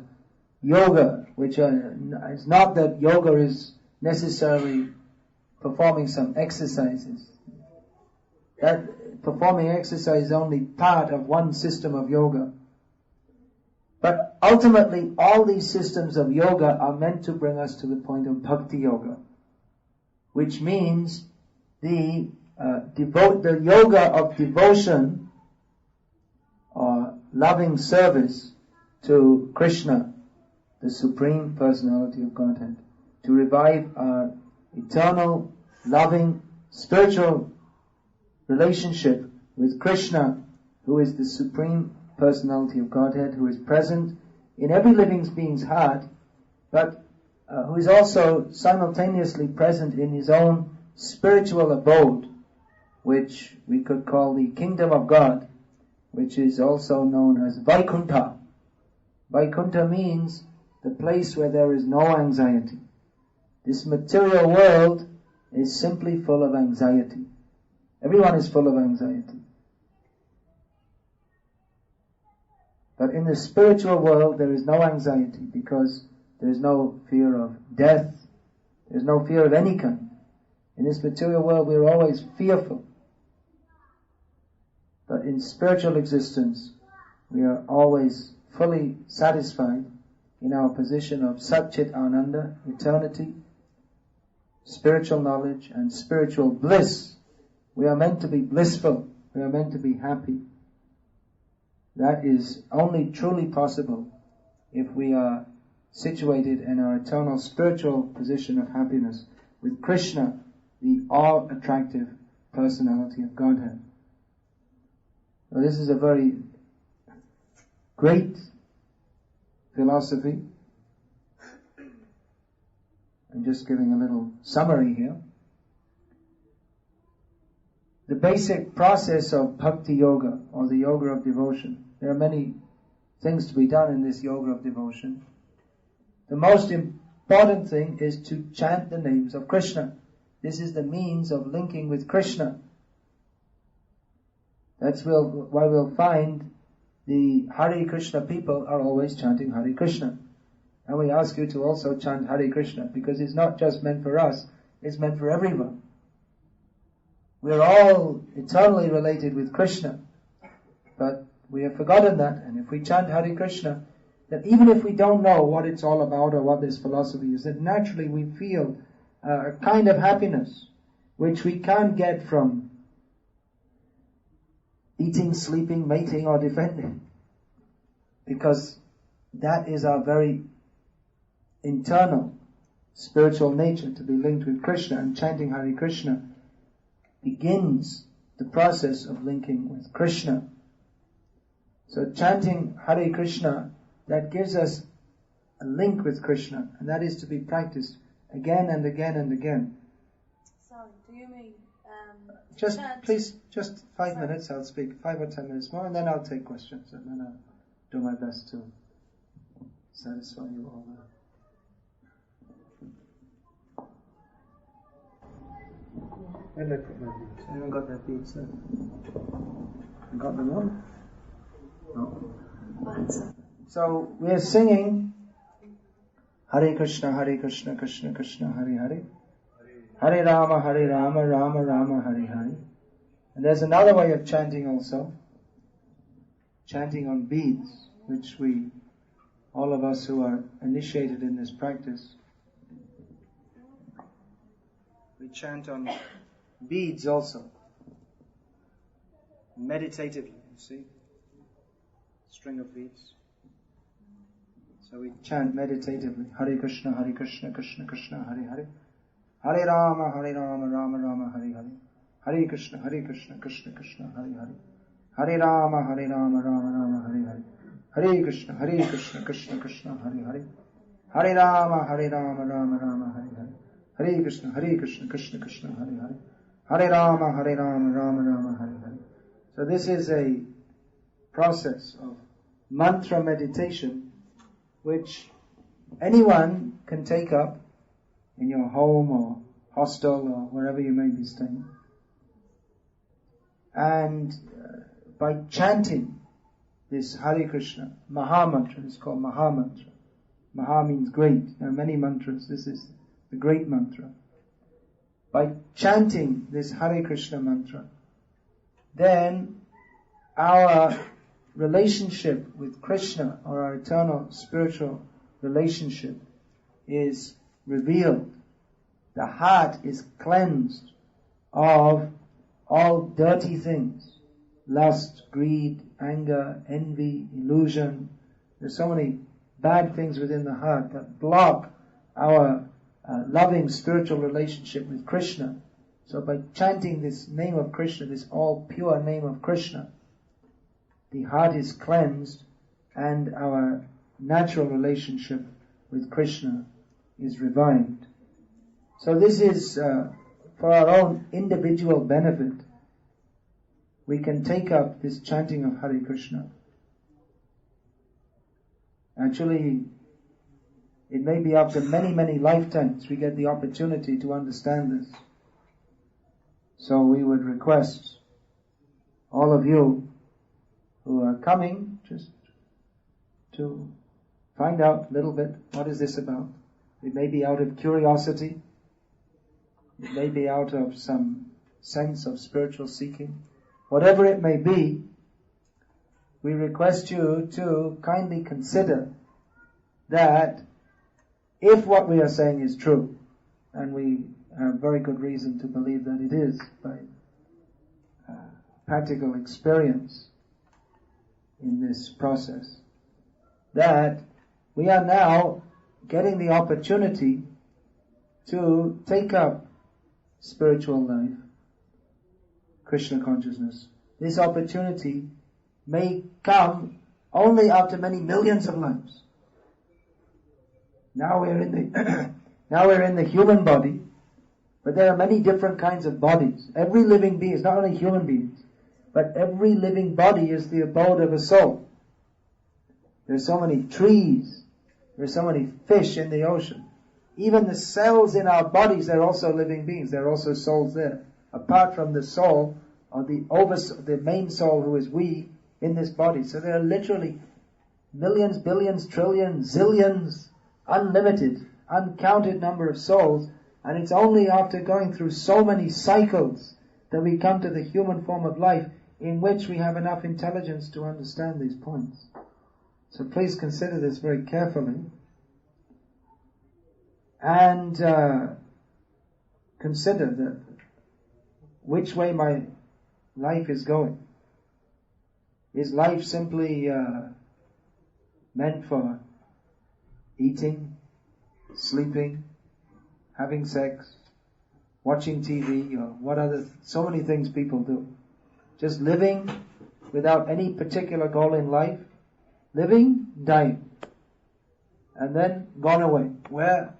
yoga, which are, it's not that yoga is necessarily performing some exercises. That performing exercise is only part of one system of yoga. But ultimately, all these systems of yoga are meant to bring us to the point of Bhakti yoga, which means the yoga of devotion or loving service to Krishna, the Supreme Personality of Godhead, to revive our eternal, loving, spiritual relationship with Krishna, who is the Supreme Personality of Godhead, who is present in every living being's heart, but who is also simultaneously present in his own spiritual abode, which we could call the Kingdom of God, which is also known as Vaikuntha. Vaikuntha means the place where there is no anxiety. This material world is simply full of anxiety. Everyone is full of anxiety. But in the spiritual world there is no anxiety, because there is no fear of death. There is no fear of any kind. In this material world we are always fearful. But in spiritual existence we are always fully satisfied in our position of Satchit Ananda, eternity, spiritual knowledge and spiritual bliss. We are meant to be blissful. We are meant to be happy. That is only truly possible if we are situated in our eternal spiritual position of happiness with Krishna, the all-attractive personality of Godhead. So this is a very great philosophy. I'm just giving a little summary here. The basic process of Bhakti Yoga, or the Yoga of Devotion. There are many things to be done in this Yoga of Devotion. The most important thing is to chant the names of Krishna. This is the means of linking with Krishna. That's why we'll find the Hare Krishna people are always chanting Hare Krishna. And we ask you to also chant Hare Krishna, because it's not just meant for us, it's meant for everyone. We're all eternally related with Krishna, but we have forgotten that. And if we chant Hare Krishna, that even if we don't know what it's all about or what this philosophy is, that naturally we feel a kind of happiness which we can't get from eating, sleeping, mating or defending, because that is our very internal spiritual nature, to be linked with Krishna. And chanting Hare Krishna begins the process of linking with Krishna. So chanting Hare Krishna, that gives us a link with Krishna, and that is to be practiced again and again and again. Sorry, do you mean Please, 5 minutes, I'll speak 5 or 10 minutes more, and then I'll take questions, and then I'll do my best to satisfy you all. Where did I put my beads? Anyone got their beads there? Got them on? No. So we are singing Hare Krishna, Krishna Krishna, Hare Hare. Hare Rama, Rama Rama, Hare Hare. And there's another way of chanting also. Chanting on beads, which all of us who are initiated in this practice, we chant on beads also. Meditatively, you see. String of beads. So we chant meditatively. Hare Krishna, Krishna Krishna, Hare Hare. Hare Rama, Rama Rama, Hare Hare. Hare Krishna, Krishna Krishna, Hare Hare. Hare Rama, Rama Rama, Hare Hare. Hare Krishna, Krishna Krishna, Hare Hare. Hare Rama, Rama Rama, Hare Hare. Hare Krishna, Krishna Krishna, Hare Hare. Hare Rama, Rama Rama, Hare Hare. So this is a process of mantra meditation, which anyone can take up in your home or hostel or wherever you may be staying. And by chanting this Hare Krishna Maha Mantra, it's called Maha Mantra. Maha means great. There are many mantras. This is the great mantra. By chanting this Hare Krishna mantra, then our relationship with Krishna, or our eternal spiritual relationship, is revealed. The heart is cleansed of all dirty things. Lust, greed, anger, envy, illusion. There's so many bad things within the heart that block our loving spiritual relationship with Krishna. So by chanting this name of Krishna, this all pure name of Krishna, the heart is cleansed and our natural relationship with Krishna is revived. So this is for our own individual benefit. We can take up this chanting of Hare Krishna. Actually, it may be after many, many lifetimes we get the opportunity to understand this. So we would request all of you who are coming just to find out a little bit, what is this about? It may be out of curiosity. It may be out of some sense of spiritual seeking. Whatever it may be, we request you to kindly consider that if what we are saying is true, and we have very good reason to believe that it is by practical experience in this process, that we are now getting the opportunity to take up spiritual life, Krishna consciousness. This opportunity may come only after many millions of lives. Now we're in the human body, but there are many different kinds of bodies. Every living being is not only human beings, but every living body is the abode of a soul. There's so many trees, there's so many fish in the ocean. Even the cells in our bodies, they're also living beings. There are also souls there. Apart from the soul, or the main soul who is we in this body. So there are literally millions, billions, trillions, zillions, unlimited, uncounted number of souls. And it's only after going through so many cycles that we come to the human form of life in which we have enough intelligence to understand these points. So please consider this very carefully. And consider that which way my life is going. Is life simply meant for eating, sleeping, having sex, watching TV, or what other, so many things people do. Just living without any particular goal in life, living, dying, and then gone away. Where?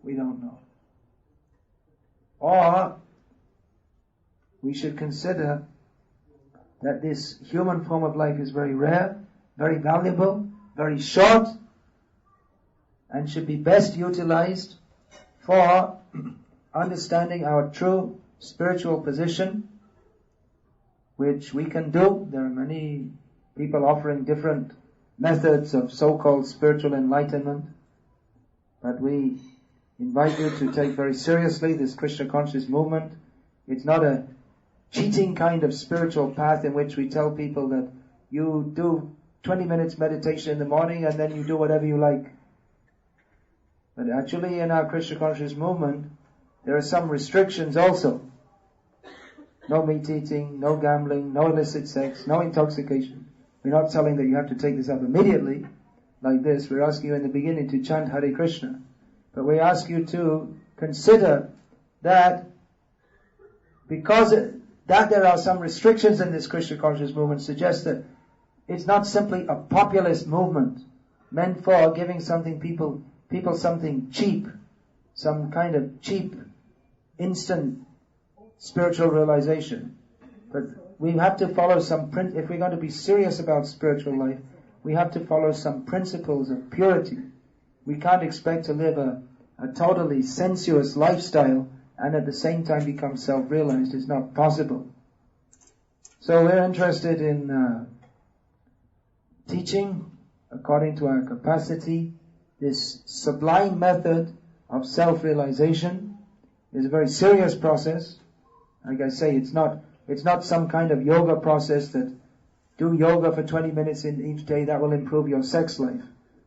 We don't know. Or we should consider that this human form of life is very rare, very valuable, very short, and should be best utilized for understanding our true spiritual position, which we can do. There are many people offering different methods of so-called spiritual enlightenment, but we invite you to take very seriously this Krishna conscious movement. It's not a cheating kind of spiritual path in which we tell people that you do 20 minutes meditation in the morning and then you do whatever you like. But actually in our Krishna conscious movement, there are some restrictions also. No meat eating, no gambling, no illicit sex, no intoxication. We're not telling that you have to take this up immediately like this. We're asking you in the beginning to chant Hare Krishna. But we ask you to consider that because that there are some restrictions in this Krishna conscious movement suggests that it's not simply a populist movement meant for giving people something cheap, some kind of cheap, instant spiritual realization. But we have to follow if we're going to be serious about spiritual life, we have to follow some principles of purity. We can't expect to live a totally sensuous lifestyle and at the same time become self-realized. It's not possible. So we're interested in teaching according to our capacity. This sublime method of self-realization is a very serious process. Like I say, it's not It's not some kind of yoga process that do yoga for 20 minutes in each day, that will improve your sex life.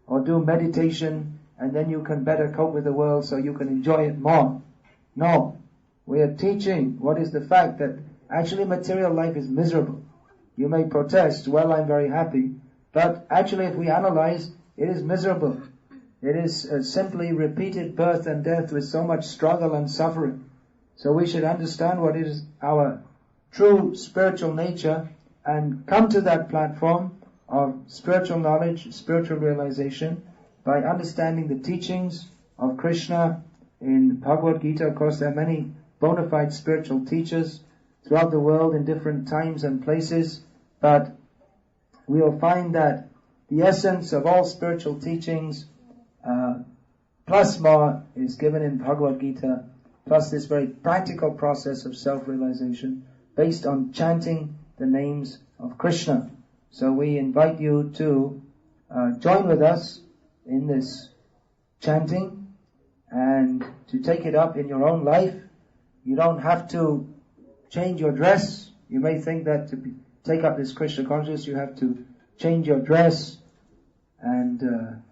Or do meditation and then you can better cope with the world so you can enjoy it more. No. We are teaching what is the fact that actually material life is miserable. You may protest, well, I'm very happy. But actually if we analyze, it is miserable. It is simply repeated birth and death with so much struggle and suffering. So we should understand what is our true spiritual nature and come to that platform of spiritual knowledge, spiritual realization by understanding the teachings of Krishna in Bhagavad Gita. Of course, there are many bona fide spiritual teachers throughout the world in different times and places, but we will find that the essence of all spiritual teachings plus more is given in Bhagavad Gita, plus this very practical process of self-realization based on chanting the names of Krishna. So we invite you to join with us in this chanting and to take it up in your own life. You don't have to change your dress. You may think that to take up this Krishna consciousness you have to change your dress, and of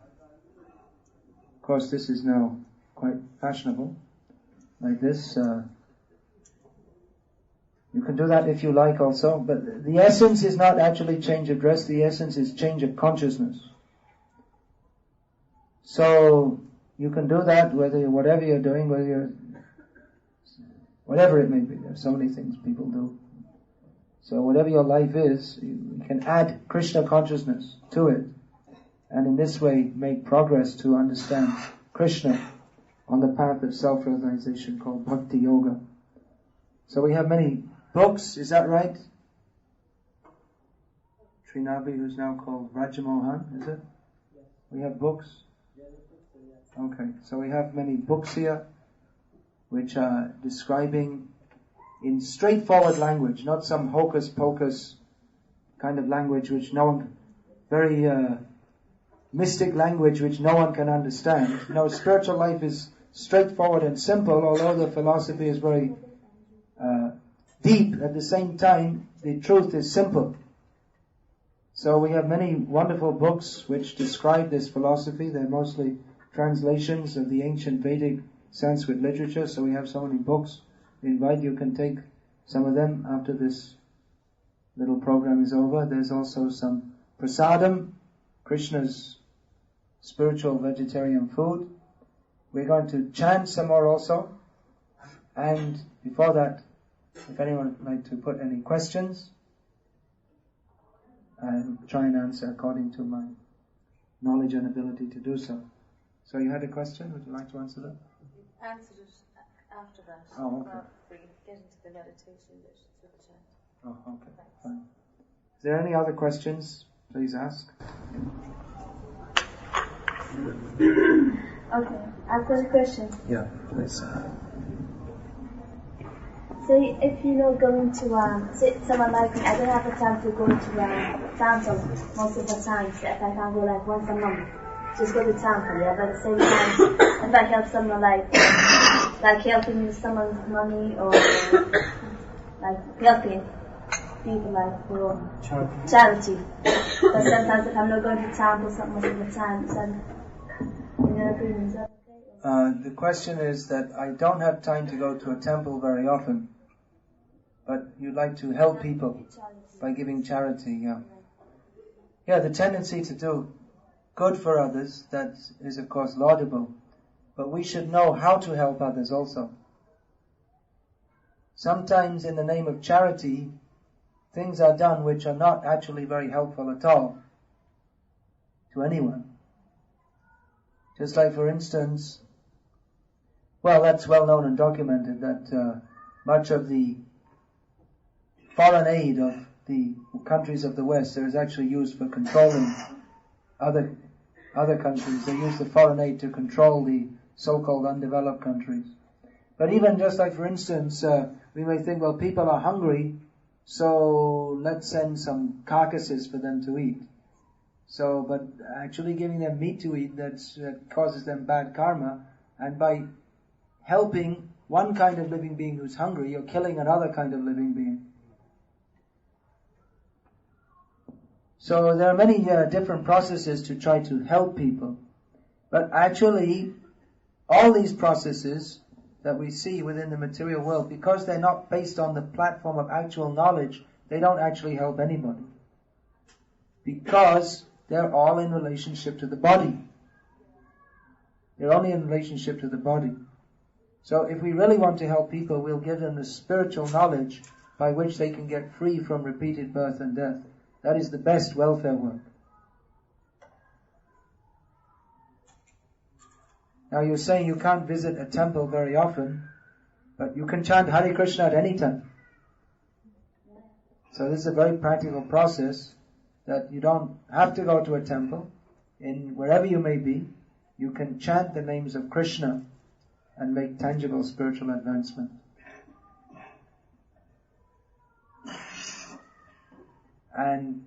course this is now quite fashionable like this. You can do that if you like also, but the essence is not actually change of dress, the essence is change of consciousness. So you can do that whatever you're doing, whatever it may be. There are so many things people do. So whatever your life is, you can add Krishna consciousness to it, and in this way make progress to understand Krishna on the path of self-realization called Bhakti Yoga. So we have many books, is that right? Trinabi, who's now called Rajamohan, is it? Yes. We have books? Yes. Okay, so we have many books here which are describing in straightforward language, not some hocus-pocus kind of language which no one, very mystic language which no one can understand. No, spiritual life is straightforward and simple, although the philosophy is very deep. At the same time, the truth is simple. So we have many wonderful books which describe this philosophy. They're mostly translations of the ancient Vedic Sanskrit literature, so we have so many books. We invite you can take some of them after this little program is over. There's also some prasadam, Krishna's spiritual vegetarian food. We're going to chant some more also. And before that, if anyone would like to put any questions, I'll try and answer according to my knowledge and ability to do so. So you had a question? Would you like to answer that? You answered it after that. Oh, okay. We get into the meditation bit through the chant. Oh, okay. Fine. Is there any other questions? Please ask. Okay, I've got a question. Yeah, please. Say if you know going to say someone like me, I don't have the time to go to temple most of the time. So if I can go like once a month, just go to temple. Yeah, but at the same time, if I help someone like helping someone's money or like helping people like for charity. But sometimes if I'm not going to temple most of the time, then in your opinion, is that okay? The question is that I don't have time to go to a temple very often, but you'd like to help people by giving charity, yeah. Yeah, the tendency to do good for others, that is of course laudable, but we should know how to help others also. Sometimes in the name of charity, things are done which are not actually very helpful at all to anyone. Just like, for instance, well, that's well known and documented that much of the foreign aid of the countries of the West is actually used for controlling other countries. They use the foreign aid to control the so-called undeveloped countries. But even just like, for instance, we may think, well, people are hungry, so let's send some carcasses for them to eat. So, but actually giving them meat to eat, that causes them bad karma. And by helping one kind of living being who's hungry, you're killing another kind of living being. So there are many different processes to try to help people. But actually, all these processes that we see within the material world, because they're not based on the platform of actual knowledge, they don't actually help anybody. Because they're all in relationship to the body. They're only in relationship to the body. So if we really want to help people, we'll give them the spiritual knowledge by which they can get free from repeated birth and death. That is the best welfare work. Now you're saying you can't visit a temple very often, but you can chant Hare Krishna at any time. So this is a very practical process that you don't have to go to a temple. In wherever you may be, you can chant the names of Krishna and make tangible spiritual advancement. And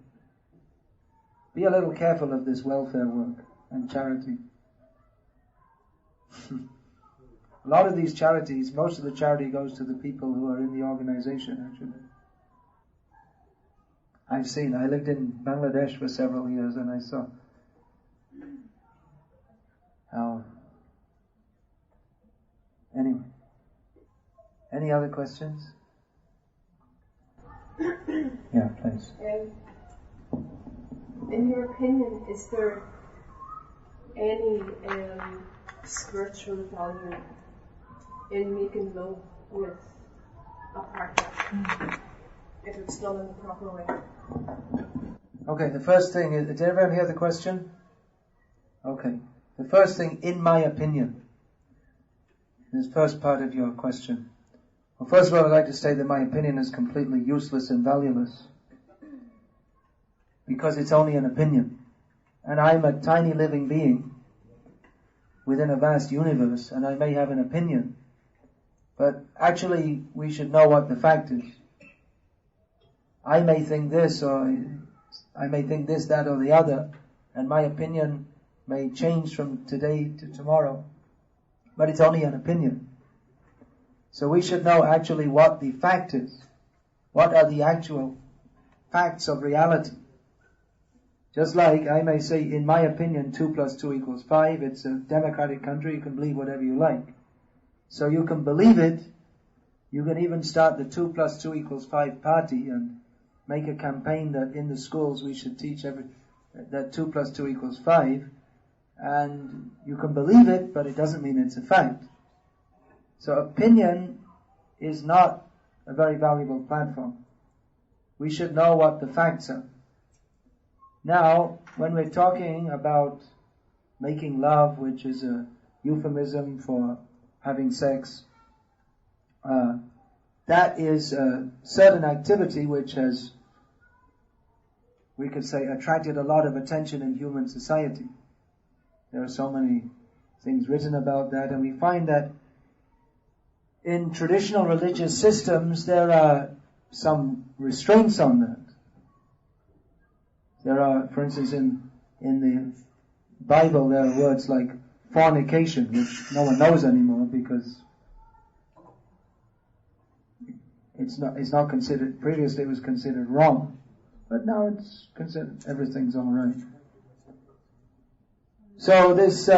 be a little careful of this welfare work and charity. A lot of these charities, most of the charity goes to the people who are in the organization, actually. I lived in Bangladesh for several years and I saw how... Anyway. Any other questions? Yeah, please. In your opinion, is there any spiritual value in making love with a partner if it's done in the proper way? Okay, the first thing is, did everyone hear the question? Okay. The first thing, in my opinion, this first part of your question. Well, first of all, I'd like to say that my opinion is completely useless and valueless. Because it's only an opinion. And I'm a tiny living being within a vast universe, and I may have an opinion. But actually, we should know what the fact is. I may think this, or I may think this, that, or the other, and my opinion may change from today to tomorrow. But it's only an opinion. So we should know actually what the fact is. What are the actual facts of reality? Just like I may say, in my opinion, 2 + 2 = 5. It's a democratic country, you can believe whatever you like. So you can believe it. You can even start the 2 + 2 = 5 party and make a campaign that in the schools we should teach that 2 + 2 = 5. And you can believe it, but it doesn't mean it's a fact. So opinion is not a very valuable platform. We should know what the facts are. Now, when we're talking about making love, which is a euphemism for having sex, that is a certain activity which has, we could say, attracted a lot of attention in human society. There are so many things written about that, and we find that in traditional religious systems there are some restraints on that. There are, for instance, in the Bible there are words like fornication, which no one knows anymore because it's not considered, previously it was considered wrong, but now it's considered, everything's alright. So this,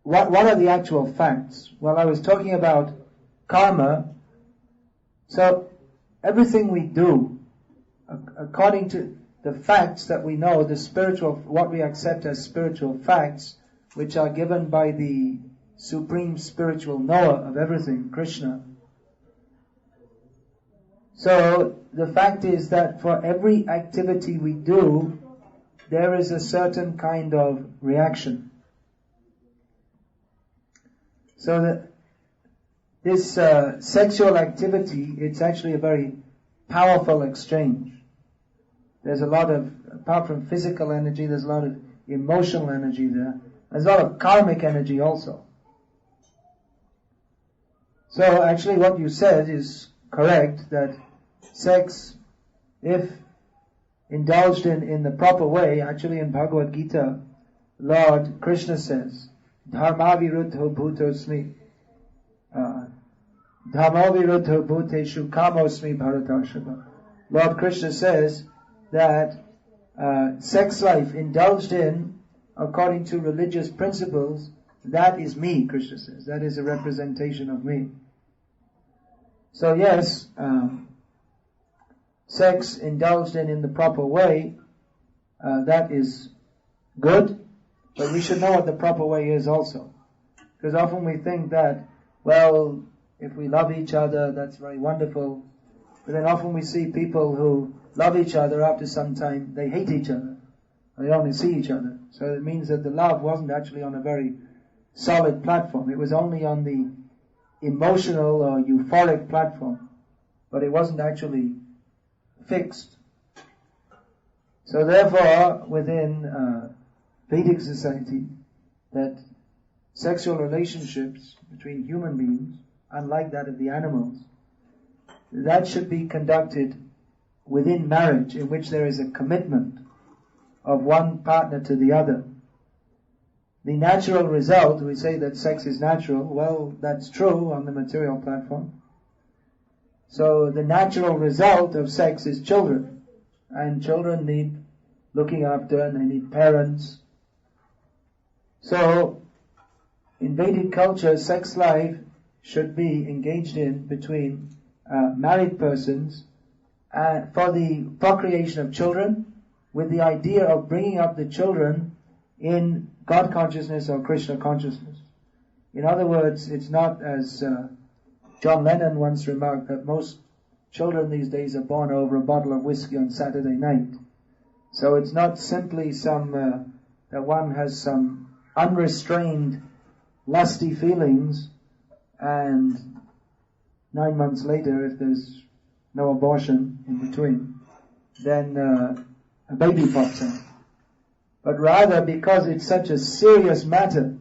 what are the actual facts? Well, I was talking about karma. So everything we do, according to the facts that we know, the spiritual, what we accept as spiritual facts, which are given by the supreme spiritual knower of everything, Krishna. So the fact is that for every activity we do, there is a certain kind of reaction. So that this sexual activity, it's actually a very powerful exchange. There's a lot of, apart from physical energy, there's a lot of emotional energy there. There's a lot of karmic energy also. So actually what you said is correct, that sex, if indulged in the proper way, actually in Bhagavad Gita, Lord Krishna says, Dharma viruddho bhutosmi, Dharma viruddho bhuteshu kamosmi bharatarshava. Lord Krishna says that sex life indulged in according to religious principles, that is me, Krishna says. That is a representation of me. So yes, sex indulged in the proper way, that is good, but we should know what the proper way is also. Because often we think that, well, if we love each other, that's very wonderful. But then often we see people who love each other, after some time they hate each other. They only see each other. So it means that the love wasn't actually on a very solid platform. It was only on the emotional or euphoric platform. But it wasn't actually fixed. So therefore, within Vedic society, that sexual relationships between human beings, unlike that of the animals, that should be conducted within marriage, in which there is a commitment of one partner to the other. The natural result, we say that sex is natural, well, that's true on the material platform. So the natural result of sex is children, and children need looking after, and they need parents. So in Vedic culture, sex life should be engaged in between married persons for the procreation of children, with the idea of bringing up the children in God consciousness or Krishna consciousness. In other words, it's not as John Lennon once remarked, that most children these days are born over a bottle of whiskey on Saturday night. So it's not simply that one has some unrestrained lusty feelings, and 9 months later, if there's no abortion in between, then a baby pops out. But rather, because it's such a serious matter,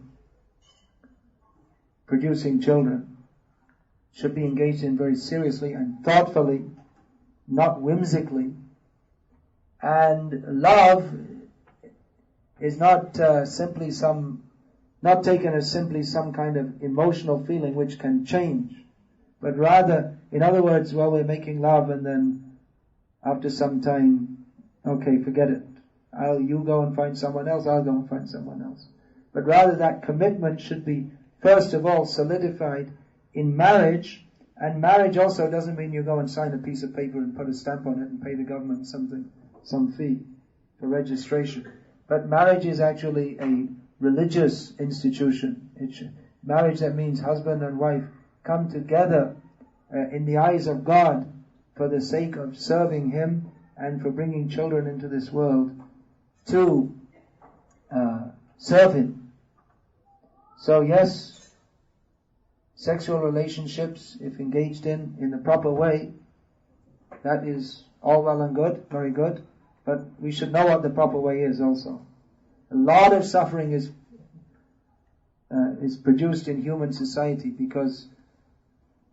producing children should be engaged in very seriously and thoughtfully, not whimsically. And love is not not taken as simply some kind of emotional feeling which can change, but rather, in other words, well, we're making love and then after some time, okay, forget it. You go and find someone else, I'll go and find someone else. But rather that commitment should be, first of all, solidified in marriage. And marriage also doesn't mean you go and sign a piece of paper and put a stamp on it and pay the government some fee for registration. But marriage is actually a religious institution. Marriage, that means husband and wife come together in the eyes of God for the sake of serving Him and for bringing children into this world to serve Him. So yes, sexual relationships, if engaged in the proper way, that is all well and good, very good, but we should know what the proper way is also. A lot of suffering is produced in human society because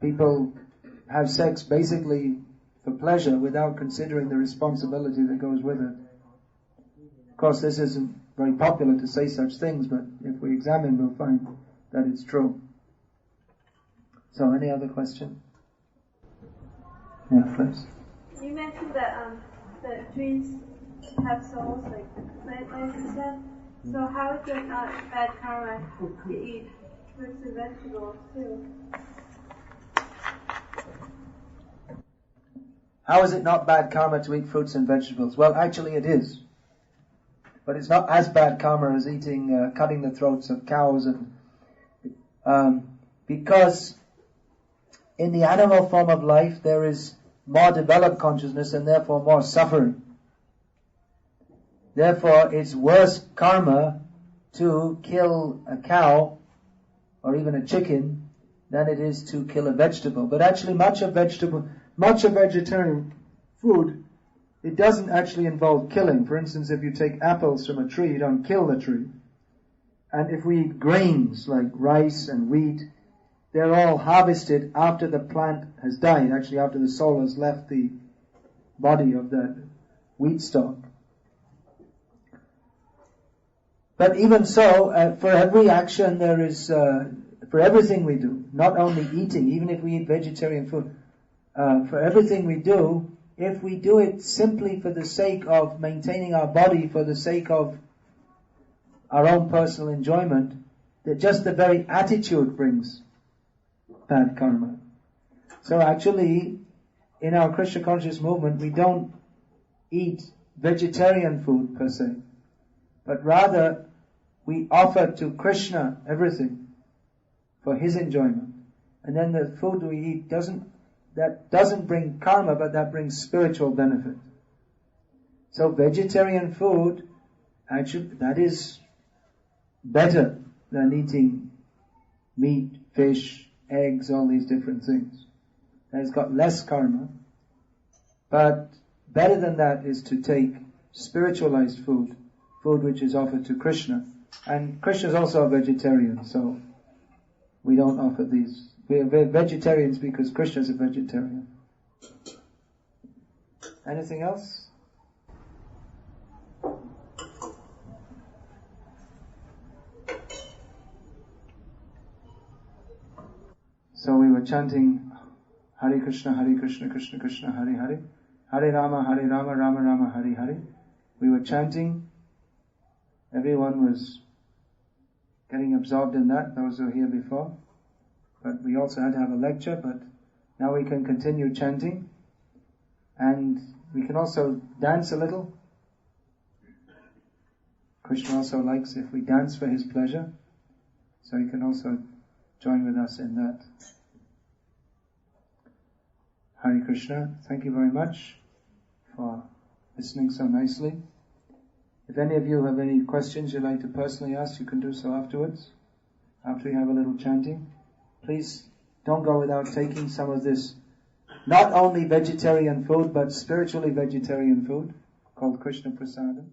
people have sex basically for pleasure without considering the responsibility that goes with it. Of course, this isn't very popular to say such things, but if we examine, we'll find that it's true. So, any other question? Yeah, please. You mentioned that trees have souls, like plant life and stuff. So how is it not bad karma to eat fruits and vegetables too? How is it not bad karma to eat fruits and vegetables? Well, actually it is. But it's not as bad karma as eating, cutting the throats of cows, and because in the animal form of life there is more developed consciousness and therefore more suffering. Therefore, it's worse karma to kill a cow or even a chicken than it is to kill a vegetable. But actually, much of vegetarian food, it doesn't actually involve killing. For instance, if you take apples from a tree, you don't kill the tree. And if we eat grains like rice and wheat, they're all harvested after the plant has died, actually after the soul has left the body of that wheat stalk. But even so, for every action there is, for everything we do, not only eating, even if we eat vegetarian food, for everything we do, if we do it simply for the sake of maintaining our body, for the sake of our own personal enjoyment, that just the very attitude brings bad karma. So actually, in our Krishna conscious movement, we don't eat vegetarian food per se, but rather we offer to Krishna everything for his enjoyment. And then the food we eat doesn't bring karma, but that brings spiritual benefit. So vegetarian food, actually, that is better than eating meat, fish, eggs, all these different things. That has got less karma. But better than that is to take spiritualized food which is offered to Krishna. And Krishna is also a vegetarian, so we don't offer these. We are vegetarians because Krishna is a vegetarian. Anything else? So we were chanting Hare Krishna, Krishna Krishna, Hare Hare, Hare Rama, Rama Rama, Hare Hare. We were chanting. Everyone was getting absorbed in that, those who were here before. But we also had to have a lecture, but now we can continue chanting. And we can also dance a little. Krishna also likes if we dance for his pleasure. So you can also join with us in that. Hare Krishna, thank you very much for listening so nicely. If any of you have any questions you'd like to personally ask, you can do so afterwards, after we have a little chanting. Please don't go without taking some of this, not only vegetarian food, but spiritually vegetarian food, called Krishna Prasadam.